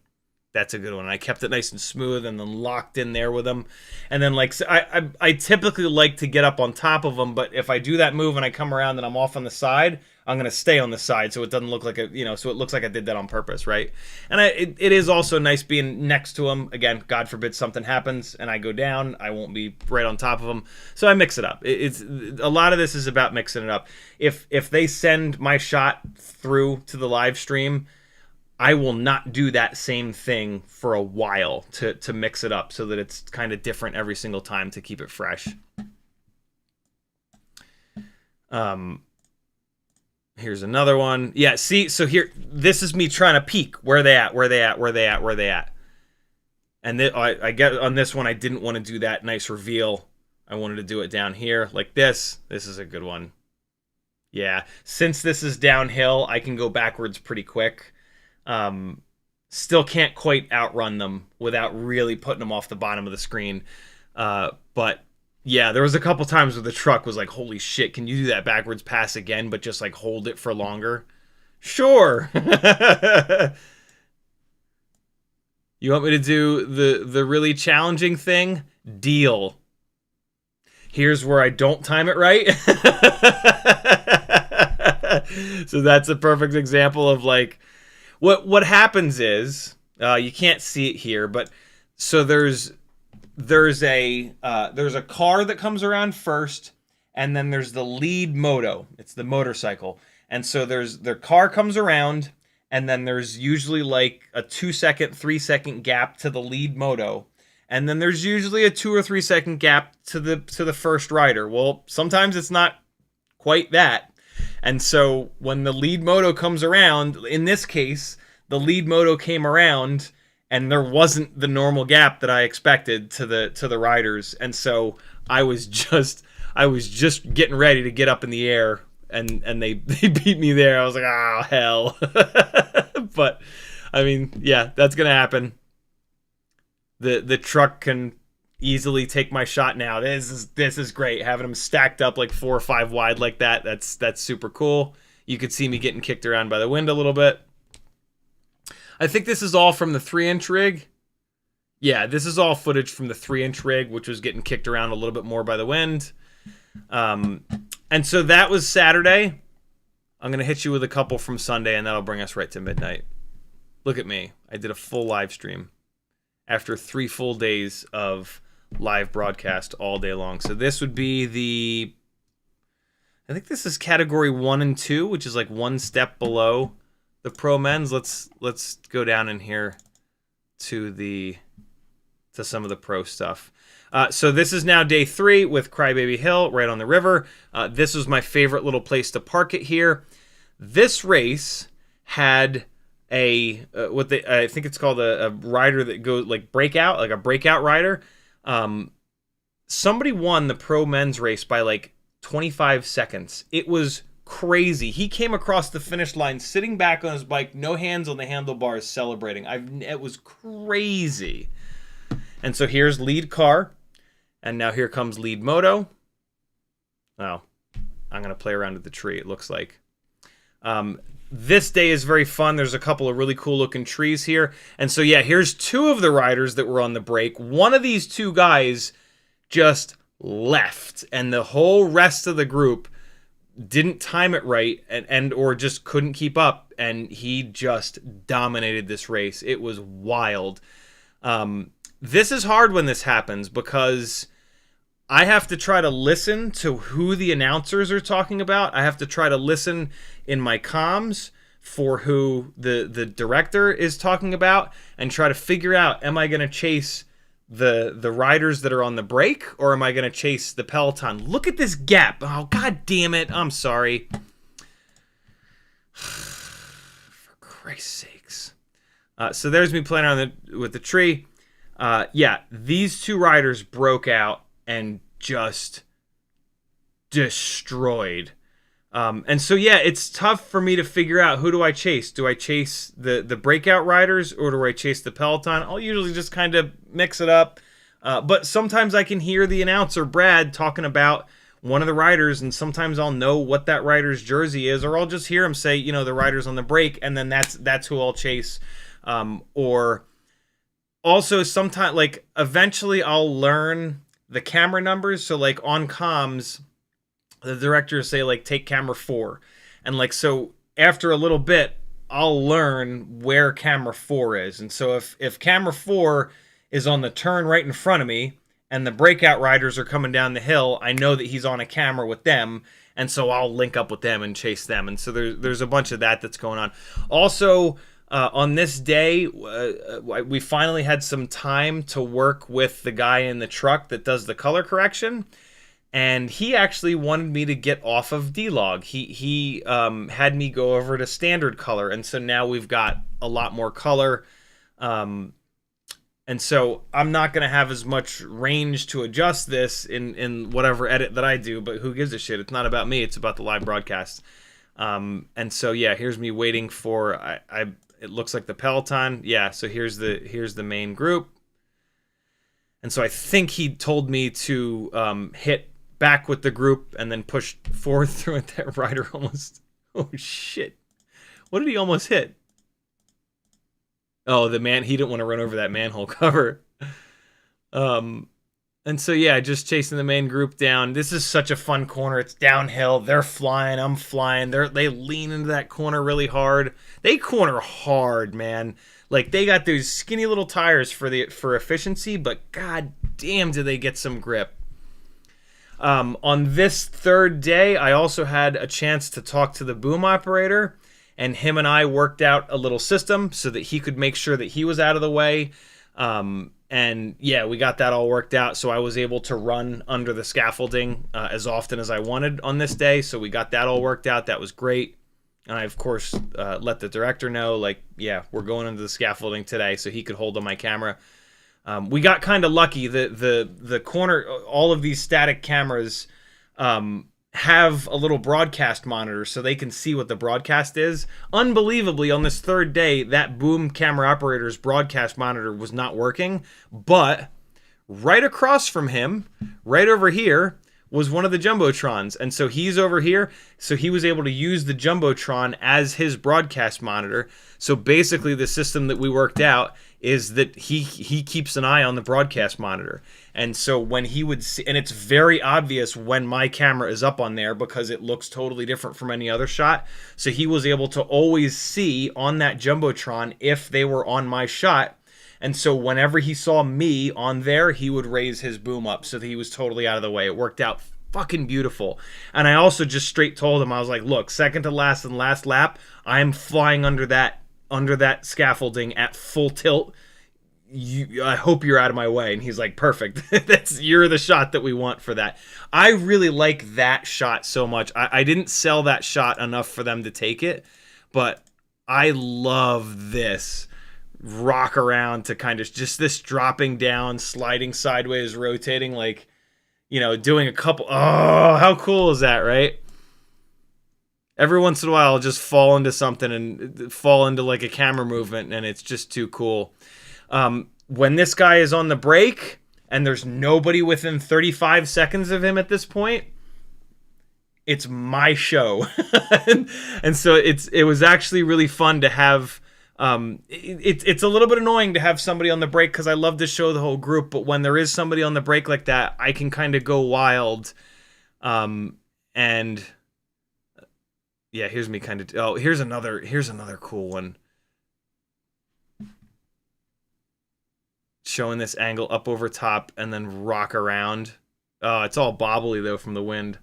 That's a good one. I kept it nice and smooth and then locked in there with them. And then like I typically like to get up on top of them, but if I do that move and I come around and I'm off on the side, I'm going to stay on the side so it doesn't look like so it looks like I did that on purpose, right? And it is also nice being next to them. Again, God forbid something happens and I go down, I won't be right on top of them. So I mix it up. It's a lot of this is about mixing it up. If they send my shot through to the live stream, I will not do that same thing for a while to mix it up so that it's kind of different every single time to keep it fresh. Here's another one. Yeah, see, so here, this is me trying to peek. Where are they at? Where are they at? Where are they at? Where are they at? And I get on this one, I didn't want to do that nice reveal. I wanted to do it down here like this. This is a good one. Yeah, since this is downhill, I can go backwards pretty quick. Still can't quite outrun them without really putting them off the bottom of the screen. But yeah, there was a couple times where the truck was like, holy shit, can you do that backwards pass again, but just like hold it for longer? Sure. You want me to do the really challenging thing? Deal. Here's where I don't time it right. So that's a perfect example of like, what happens is, you can't see it here, but so there's a car that comes around first, and then there's the lead moto. It's the motorcycle. And so their car comes around, and then there's usually like a 2-second, 3-second gap to the lead moto. And then there's usually a 2 or 3 second gap to the first rider. Well, sometimes it's not quite that. And so when the lead moto comes around, in this case, the lead moto came around and there wasn't the normal gap that I expected to the riders. And so I was just getting ready to get up in the air and they beat me there. I was like, oh hell. But I mean, yeah, that's going to happen. The truck can easily take my shot now. This is great. Having them stacked up like 4 or 5 wide like that. That's super cool. You could see me getting kicked around by the wind a little bit. I think this is all from the 3-inch rig. Yeah, this is all footage from the 3-inch rig, which was getting kicked around a little bit more by the wind. And so that was Saturday. I'm going to hit you with a couple from Sunday, and that'll bring us right to midnight. Look at me. I did a full live stream after 3 full days of live broadcast all day long. So this would be I think this is category 1 and 2, which is like one step below the pro men's. Let's go down in here to some of the pro stuff. So this is now day 3 with Crybaby Hill right on the river. This was my favorite little place to park it here. This race had I think it's called a rider that goes like breakout, like a breakout rider. Somebody won the pro men's race by like 25 seconds. It was crazy. He came across the finish line sitting back on his bike, no hands on the handlebars, celebrating. It was crazy. And so here's lead car, and now here comes lead moto. Oh, I'm gonna play around with the tree. It looks like. This day is very fun. There's a couple of really cool looking trees here. And so, yeah, here's 2 of the riders that were on the break. One of these 2 guys just left, and the whole rest of the group didn't time it right and or just couldn't keep up, and he just dominated this race. It was wild. This is hard when this happens because I have to try to listen to who the announcers are talking about. I have to try to listen in my comms for who the director is talking about and try to figure out, am I going to chase the riders that are on the break, or am I going to chase the peloton? Look at this gap. Oh, god damn it. I'm sorry. For Christ's sakes. So there's me playing with the tree. Yeah, these two riders broke out and just destroyed. And so, yeah, it's tough for me to figure out, who do I chase? Do I chase the breakout riders, or do I chase the peloton? I'll usually just kind of mix it up. But sometimes I can hear the announcer, Brad, talking about one of the riders, and sometimes I'll know what that rider's jersey is, or I'll just hear him say, you know, the rider's on the break, and then that's who I'll chase. Or also sometimes, like, eventually I'll learn the camera numbers. So, like, on comms, the directors say, like, take camera 4. And, like, so after a little bit, I'll learn where camera 4 is. And so if camera 4 is on the turn right in front of me, and the breakout riders are coming down the hill, I know that he's on a camera with them, and so I'll link up with them and chase them. And so there's a bunch of that's going on. Also, on this day, we finally had some time to work with the guy in the truck that does the color correction, and he actually wanted me to get off of D-Log. He had me go over to standard color, and so now we've got a lot more color. And so I'm not going to have as much range to adjust this in whatever edit that I do, but who gives a shit? It's not about me. It's about the live broadcast. And so, yeah, here's me waiting for, it looks like the peloton. Yeah, so here's the main group. And so I think he told me to hit back with the group and then push forward through it. That rider almost, oh shit. What did he almost hit? Oh, he didn't want to run over that manhole cover. And so, yeah, just chasing the main group down. This is such a fun corner. It's downhill. They're flying. I'm flying. They lean into that corner really hard. They corner hard, man. Like, they got those skinny little tires for efficiency, but god damn, do they get some grip. On this third day, I also had a chance to talk to the boom operator, and him and I worked out a little system so that he could make sure that he was out of the way. And yeah, we got that all worked out. So I was able to run under the scaffolding as often as I wanted on this day. So we got that all worked out. That was great. And I, of course, let the director know, like, yeah, we're going under the scaffolding today, so he could hold on my camera. We got kind of lucky. The corner, all of these static cameras, have a little broadcast monitor so they can see what the broadcast is. Unbelievably, on this third day, that boom camera operator's broadcast monitor was not working, but right across from him, right over here, was one of the Jumbotrons. And so he's over here, so he was able to use the Jumbotron as his broadcast monitor. So basically the system that we worked out is that he keeps an eye on the broadcast monitor. And so when he would see, and it's very obvious when my camera is up on there because it looks totally different from any other shot. So he was able to always see on that Jumbotron if they were on my shot. And so whenever he saw me on there, he would raise his boom up so that he was totally out of the way. It worked out fucking beautiful. And I also just straight told him, I was like, look, second to last and last lap, I'm flying under that scaffolding at full tilt. I hope you're out of my way. And he's like, perfect. You're the shot that we want for that. I really like that shot so much. I didn't sell that shot enough for them to take it, but I love this rock around to kind of just this dropping down, sliding sideways, rotating, like, you know, doing a couple. Oh, how cool is that, right? Every once in a while, I'll just fall into something and fall into like a camera movement, and it's just too cool. When this guy is on the break and there's nobody within 35 seconds of him at this point, it's my show. and so it was actually really fun to have. It's a little bit annoying to have somebody on the break because I love to show the whole group, but when there is somebody on the break like that, I can kind of go wild. And yeah, here's me kind of. Oh, here's another cool one. showing this angle up over top and then rock around. Oh, it's all bobbly though from the wind.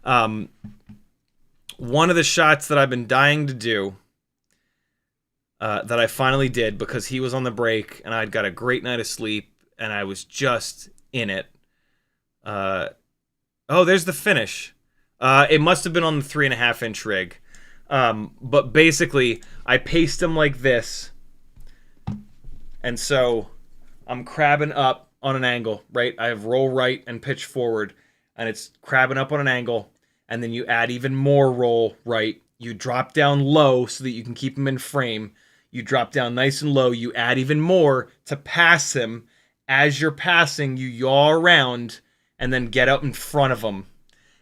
One of the shots that I've been dying to do, that I finally did because he was on the break and I'd got a great night of sleep and I was just in it. Oh, there's the finish. It must have been on the 3.5-inch rig. But basically, I paced him like this. And so I'm crabbing up on an angle, right? I have roll right and pitch forward. And it's crabbing up on an angle. And then you add even more roll right. You drop down low so that you can keep him in frame. You drop down nice and low. You add even more to pass him. As you're passing, you yaw around and then get up in front of him.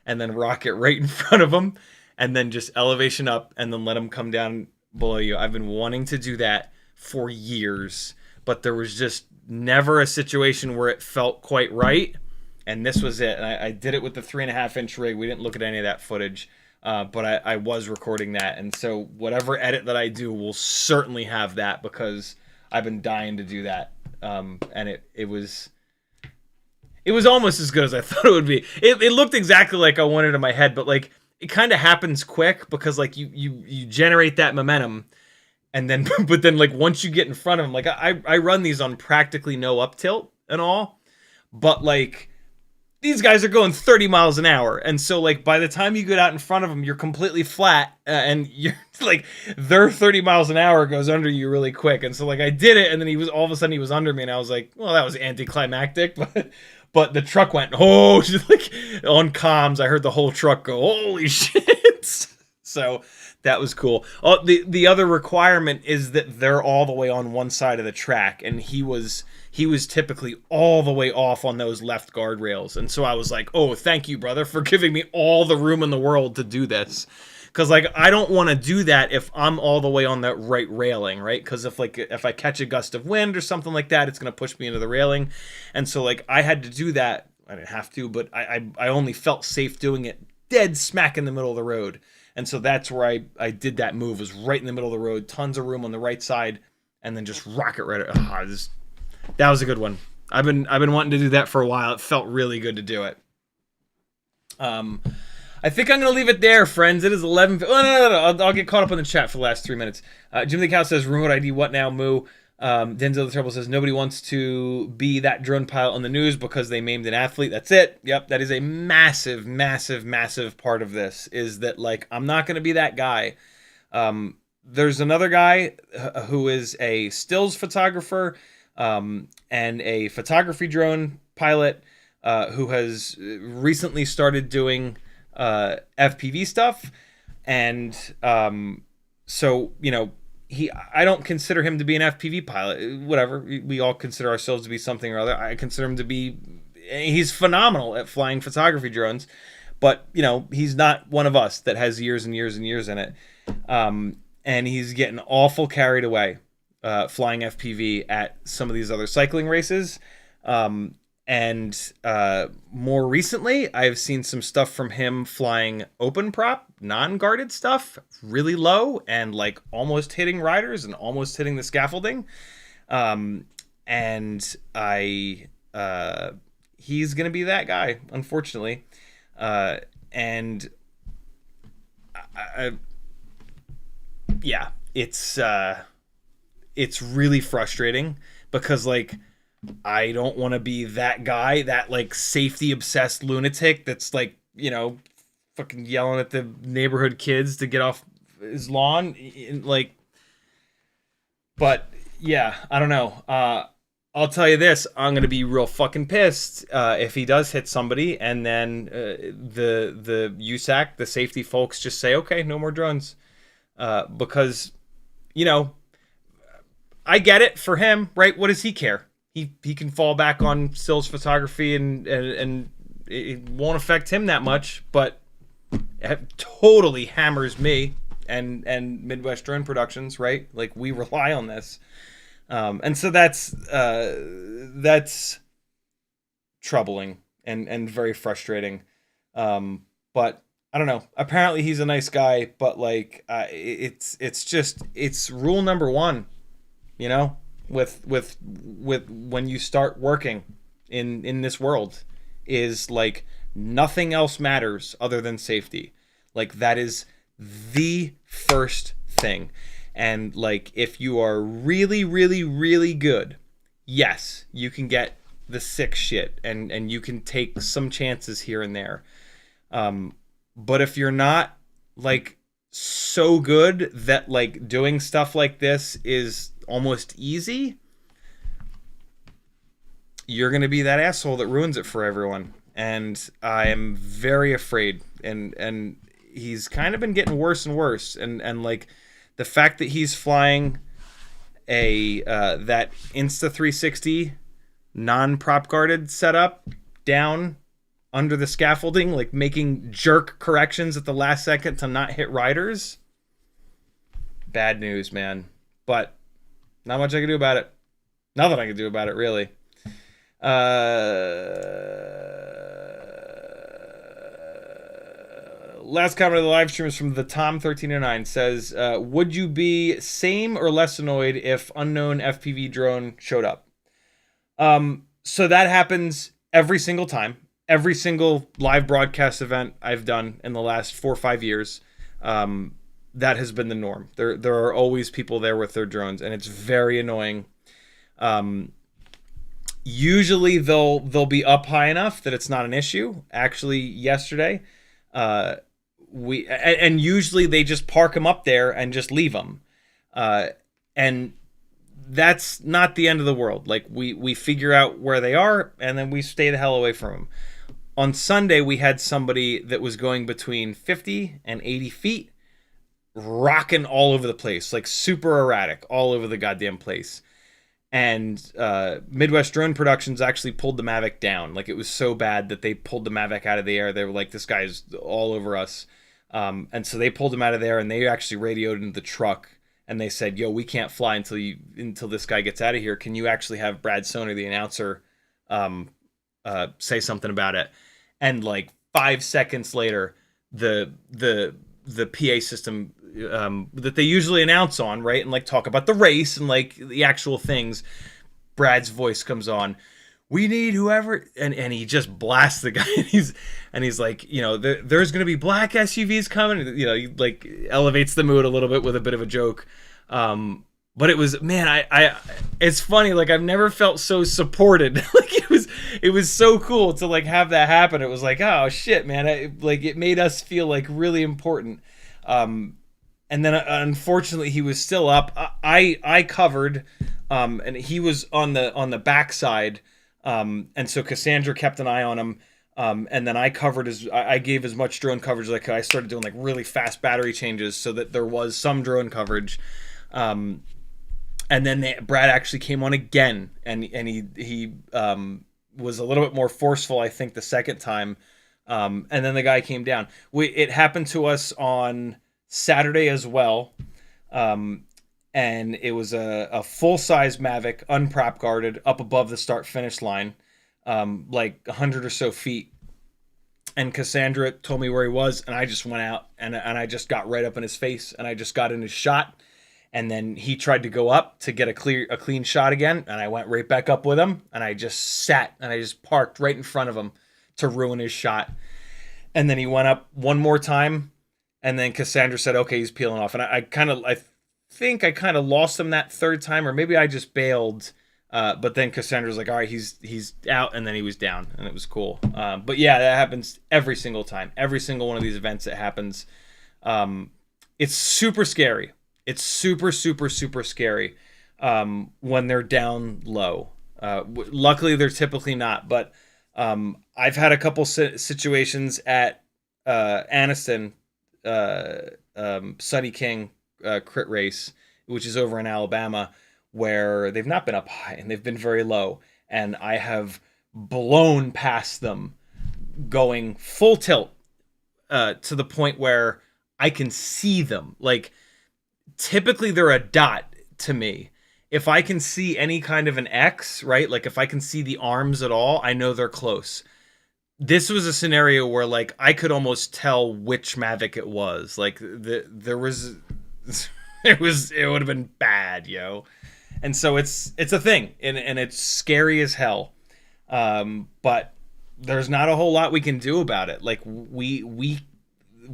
And then rock it right in front of him. And then just elevation up and then let him come down below you. I've been wanting to do that for years. But there was just never a situation where it felt quite right. And this was it. And I did it with the 3.5-inch rig. We didn't look at any of that footage. But I was recording that. And so whatever edit that I do will certainly have that because I've been dying to do that. And it was almost as good as I thought it would be. It looked exactly like I wanted in my head, but like it kind of happens quick because like you generate that momentum. And then, but then like once you get in front of him, like I run these on practically no up tilt and all, but like these guys are going 30 miles an hour. And so like by the time you get out in front of them, you're completely flat and you're like their 30 miles an hour goes under you really quick. And so like I did it and then all of a sudden he was under me and I was like, well, that was anticlimactic, but the truck went, oh, like on comms. I heard the whole truck go, holy shit. So that was cool. Oh, the other requirement is that they're all the way on one side of the track, and he was typically all the way off on those left guardrails. And so I was like, oh, thank you, brother, for giving me all the room in the world to do this. Because like I don't want to do that if I'm all the way on that right railing, right? Because if I catch a gust of wind or something like that, it's gonna push me into the railing. And so like I had to do that. I didn't have to, but I only felt safe doing it dead smack in the middle of the road. And so that's where I did that move, was right in the middle of the road, tons of room on the right side, and then just rock it right. That was a good one. I've been wanting to do that for a while. It felt really good to do it. I think I'm going to leave it there, friends. It is 11. Oh, no. I'll get caught up in the chat for the last 3 minutes. Jim the Cow says, remote ID, what now, Moo? Denzel the Trouble says, nobody wants to be that drone pilot on the news because they maimed an athlete. That's it. Yep, that is a massive, massive, massive part of this, is that, like, I'm not going to be that guy. There's another guy who is a stills photographer and a photography drone pilot who has recently started doing FPV stuff, and so you know I don't consider him to be an FPV pilot. Whatever, we all consider ourselves to be something or other. I consider him to be, he's phenomenal at flying photography drones, but you know he's not one of us that has years and years and years in it, and he's getting awful carried away flying FPV at some of these other cycling races. And more recently, I've seen some stuff from him flying open prop, non-guarded stuff, really low and like almost hitting riders and almost hitting the scaffolding. And he's going to be that guy, unfortunately. And yeah, it's really frustrating because like, I don't want to be that guy, that like safety obsessed lunatic that's like, you know, fucking yelling at the neighborhood kids to get off his lawn. Like, but yeah, I don't know. I'll tell you this, I'm going to be real fucking pissed if he does hit somebody and then the USAC, the safety folks just say, okay, no more drones. Because, you know, I get it for him, right? What does he care? He can fall back on stills photography and it won't affect him that much, but it totally hammers me and Midwest Drone Productions, right? Like we rely on this. And so that's troubling and very frustrating. But I don't know. Apparently he's a nice guy, but like it's rule number one, you know? with when you start working in this world is like nothing else matters other than safety. Like that is the first thing. And like if you are really, really, really good, yes, you can get the sick shit and you can take some chances here and there. But if you're not like so good that like doing stuff like this is almost easy, you're going to be that asshole that ruins it for everyone. And I am very afraid. And he's kind of been getting worse and worse. And like the fact that he's flying a that Insta360 non-prop guarded setup down under the scaffolding, like making jerk corrections at the last second to not hit riders. Bad news, man. But not much I can do about it. Nothing I can do about it, really. Last comment of the live stream is from the Tom1309. Says, would you be same or less annoyed if unknown FPV drone showed up? So that happens every single time. Every single live broadcast event I've done in the last 4 or 5 years, that has been the norm. There are always people there with their drones, and it's very annoying. Usually they'll be up high enough that it's not an issue. Actually, yesterday, and usually they just park them up there and just leave them, and that's not the end of the world. Like we figure out where they are, and then we stay the hell away from them. On Sunday, we had somebody that was going between 50 and 80 feet, rocking all over the place, like super erratic, all over the goddamn place. And Midwest Drone Productions actually pulled the Mavic down. Like, it was so bad that they pulled the Mavic out of the air. They were like, this guy's all over us. And so they pulled him out of there, and they actually radioed into the truck. And they said, yo, we can't fly until this guy gets out of here. Can you actually have Brad Soner, the announcer, say something about it? And like 5 seconds later, the PA system that they usually announce on, right, and like talk about the race and like the actual things, Brad's voice comes on. We need whoever, and he just blasts the guy. and he's like, you know, there's going to be black SUVs coming. You know, he like elevates the mood a little bit with a bit of a joke. But it was, man, I it's funny. Like, I've never felt so supported. Like, it was so cool to like have that happen. It was like, oh shit, man. It made us feel like really important. And then unfortunately he was still up. I covered, and he was on the backside. And so Cassandra kept an eye on him. And then I covered I gave as much drone coverage as I could. I started doing like really fast battery changes so that there was some drone coverage. And then Brad actually came on again, and he was a little bit more forceful, I think, the second time. And then the guy came down. It happened to us on Saturday as well. And it was a full-size Mavic, unprop guarded, up above the start-finish line, like 100 or so feet. And Cassandra told me where he was, and I just went out, and I just got right up in his face, and I just got in his shot. And then he tried to go up to get a clean shot again, and I went right back up with him, and I just sat, and I just parked right in front of him to ruin his shot. And then he went up one more time, and then Cassandra said, okay, he's peeling off. And I think I kind of lost him that third time, or maybe I just bailed. But then Cassandra's like, all right, he's out, and then he was down, and it was cool. But yeah, that happens every single time. Every single one of these events that happens. It's super scary. It's super, super, super scary when they're down low. Luckily, they're typically not. But I've had a couple situations at Anniston, Sunny King crit race, which is over in Alabama, where they've not been up high and they've been very low. And I have blown past them going full tilt to the point where I can see them. Like, typically they're a dot to me. If I can see any kind of an X, right? Like if I can see the arms at all, I know they're close. This was a scenario where like I could almost tell which Mavic it was. Like it would have been bad, yo. And so it's a thing, and it's scary as hell. But there's not a whole lot we can do about it. Like we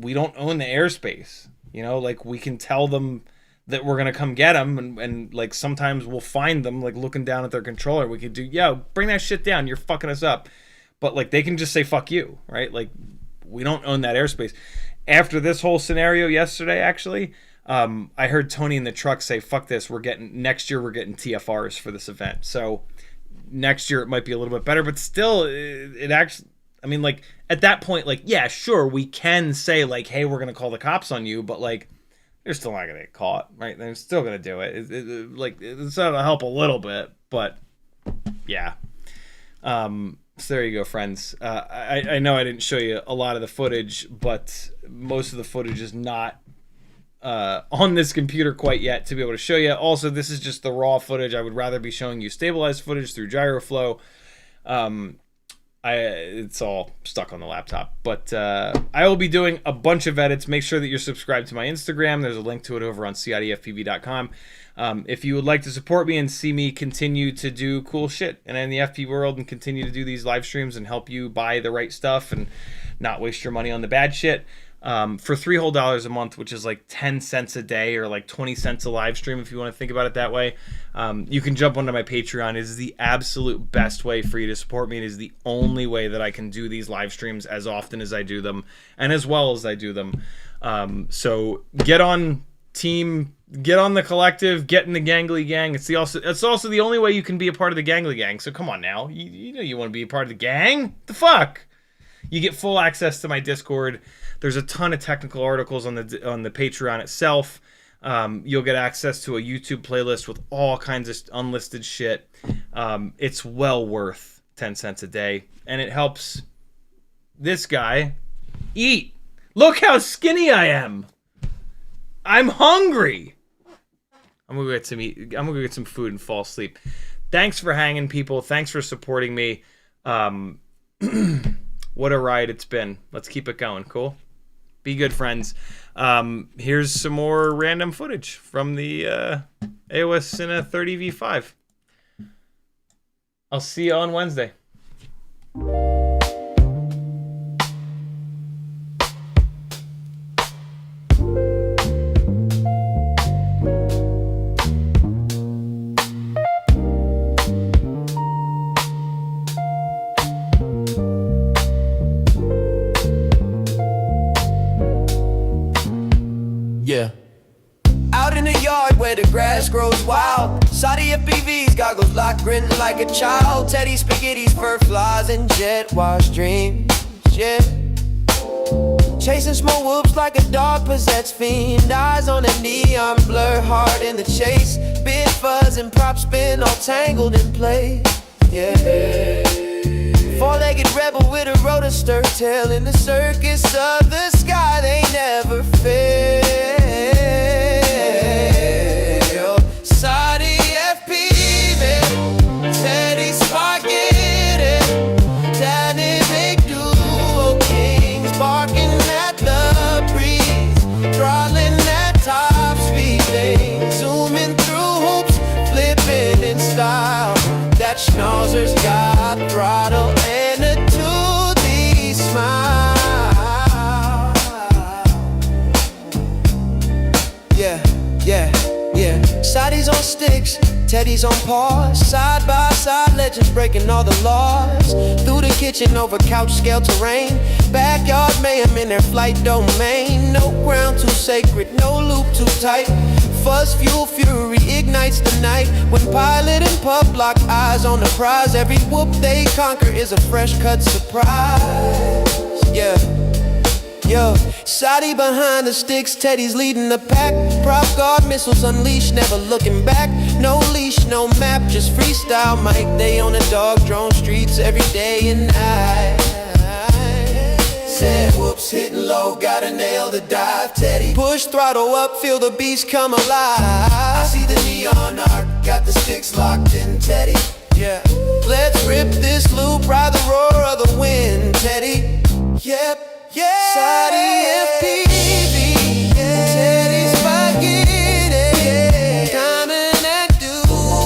don't own the airspace, you know. Like we can tell them that we're gonna come get them, and like sometimes we'll find them like looking down at their controller. We could do, bring that shit down. You're fucking us up. But like they can just say fuck you, right? Like we don't own that airspace. After this whole scenario yesterday, actually, I heard Tony in the truck say, "Fuck this. Next year we're getting TFRs for this event." So next year it might be a little bit better, but still, it actually. I mean, like at that point, like yeah, sure, we can say like, "Hey, we're gonna call the cops on you," but like. They're still not going to get caught, right? They're still going to do it. It's going to help a little bit, but yeah. So there you go, friends. I know I didn't show you a lot of the footage, but most of the footage is not on this computer quite yet to be able to show you. Also, this is just the raw footage. I would rather be showing you stabilized footage through GyroFlow. It's all stuck on the laptop, but I will be doing a bunch of edits. Make sure that you're subscribed to my Instagram. There's a link to it over on CiottiFPV.com. If you would like to support me and see me continue to do cool shit and in the FP world and continue to do these live streams and help you buy the right stuff and not waste your money on the bad shit, for $3 whole a month, which is like 10 cents a day or like 20 cents a live stream if you want to think about it that way, you can jump onto my Patreon. It is the absolute best way for you to support me. It is the only way that I can do these live streams as often as I do them and as well as I do them. So get on the collective, get in the Gangly Gang. It's also the only way you can be a part of the Gangly Gang. So come on now, you know you want to be a part of the gang. The fuck? You get full access to my Discord. There's a ton of technical articles on the Patreon itself. You'll get access to a YouTube playlist with all kinds of unlisted shit. It's well worth 10 cents a day, and it helps this guy eat. Look how skinny I am. I'm hungry. I'm gonna get some eat. I'm gonna go get some food and fall asleep. Thanks for hanging, people. Thanks for supporting me. What a ride it's been. Let's keep it going. Cool. Be good, friends. Here's some more random footage from the AOS Cine 30v5. I'll see you on Wednesday. Yeah. Out in the yard where the grass grows wild, CiottiFPV's goggles locked, grinning like a child. Teddy spaghetti's, fur flies, and jet wash dreams. Yeah. Chasing small whoops like a dog possessed fiend. Eyes on a neon blur, hard in the chase. Big fuzz and prop spin, all tangled in place. Yeah. Four-legged rebel with a rotor stir tail in the circus of the sky. They never fail. CiottiFPV, Teddy Spaghetti, dynamic duo kings, barking at the breeze, throttling at top speed. They zooming through hoops, flipping in style. That schnauzer's got throttle and a 2D smile. Yeah. Sadi's on sticks, Teddy's on paws. Side by side, legends breaking all the laws. Through the kitchen, over couch scale terrain. Backyard mayhem in their flight domain. No ground too sacred, no loop too tight. Fuzz fuel fury ignites the night. When pilot and pup lock eyes on the prize, every whoop they conquer is a fresh cut surprise. Yeah. Yo, Sadi behind the sticks, Teddy's leading the pack. Prop guard missiles unleashed, never looking back. No leash, no map, just freestyle Mike. They on the dog drone streets every day and night. Said whoops, hitting low, gotta nail the dive. Teddy push throttle up, feel the beast come alive. I see the neon arc, got the sticks locked in, Teddy. Yeah, let's rip this loop, ride the roar of the wind, Teddy. Yep. Yeah, CiottiFPV, Teddy Spaghetti, coming at duo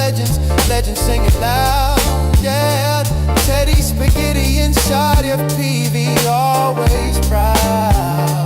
legends, legends sing it loud, yeah. Teddy, Spaghetti, and CiottiFPV, always proud.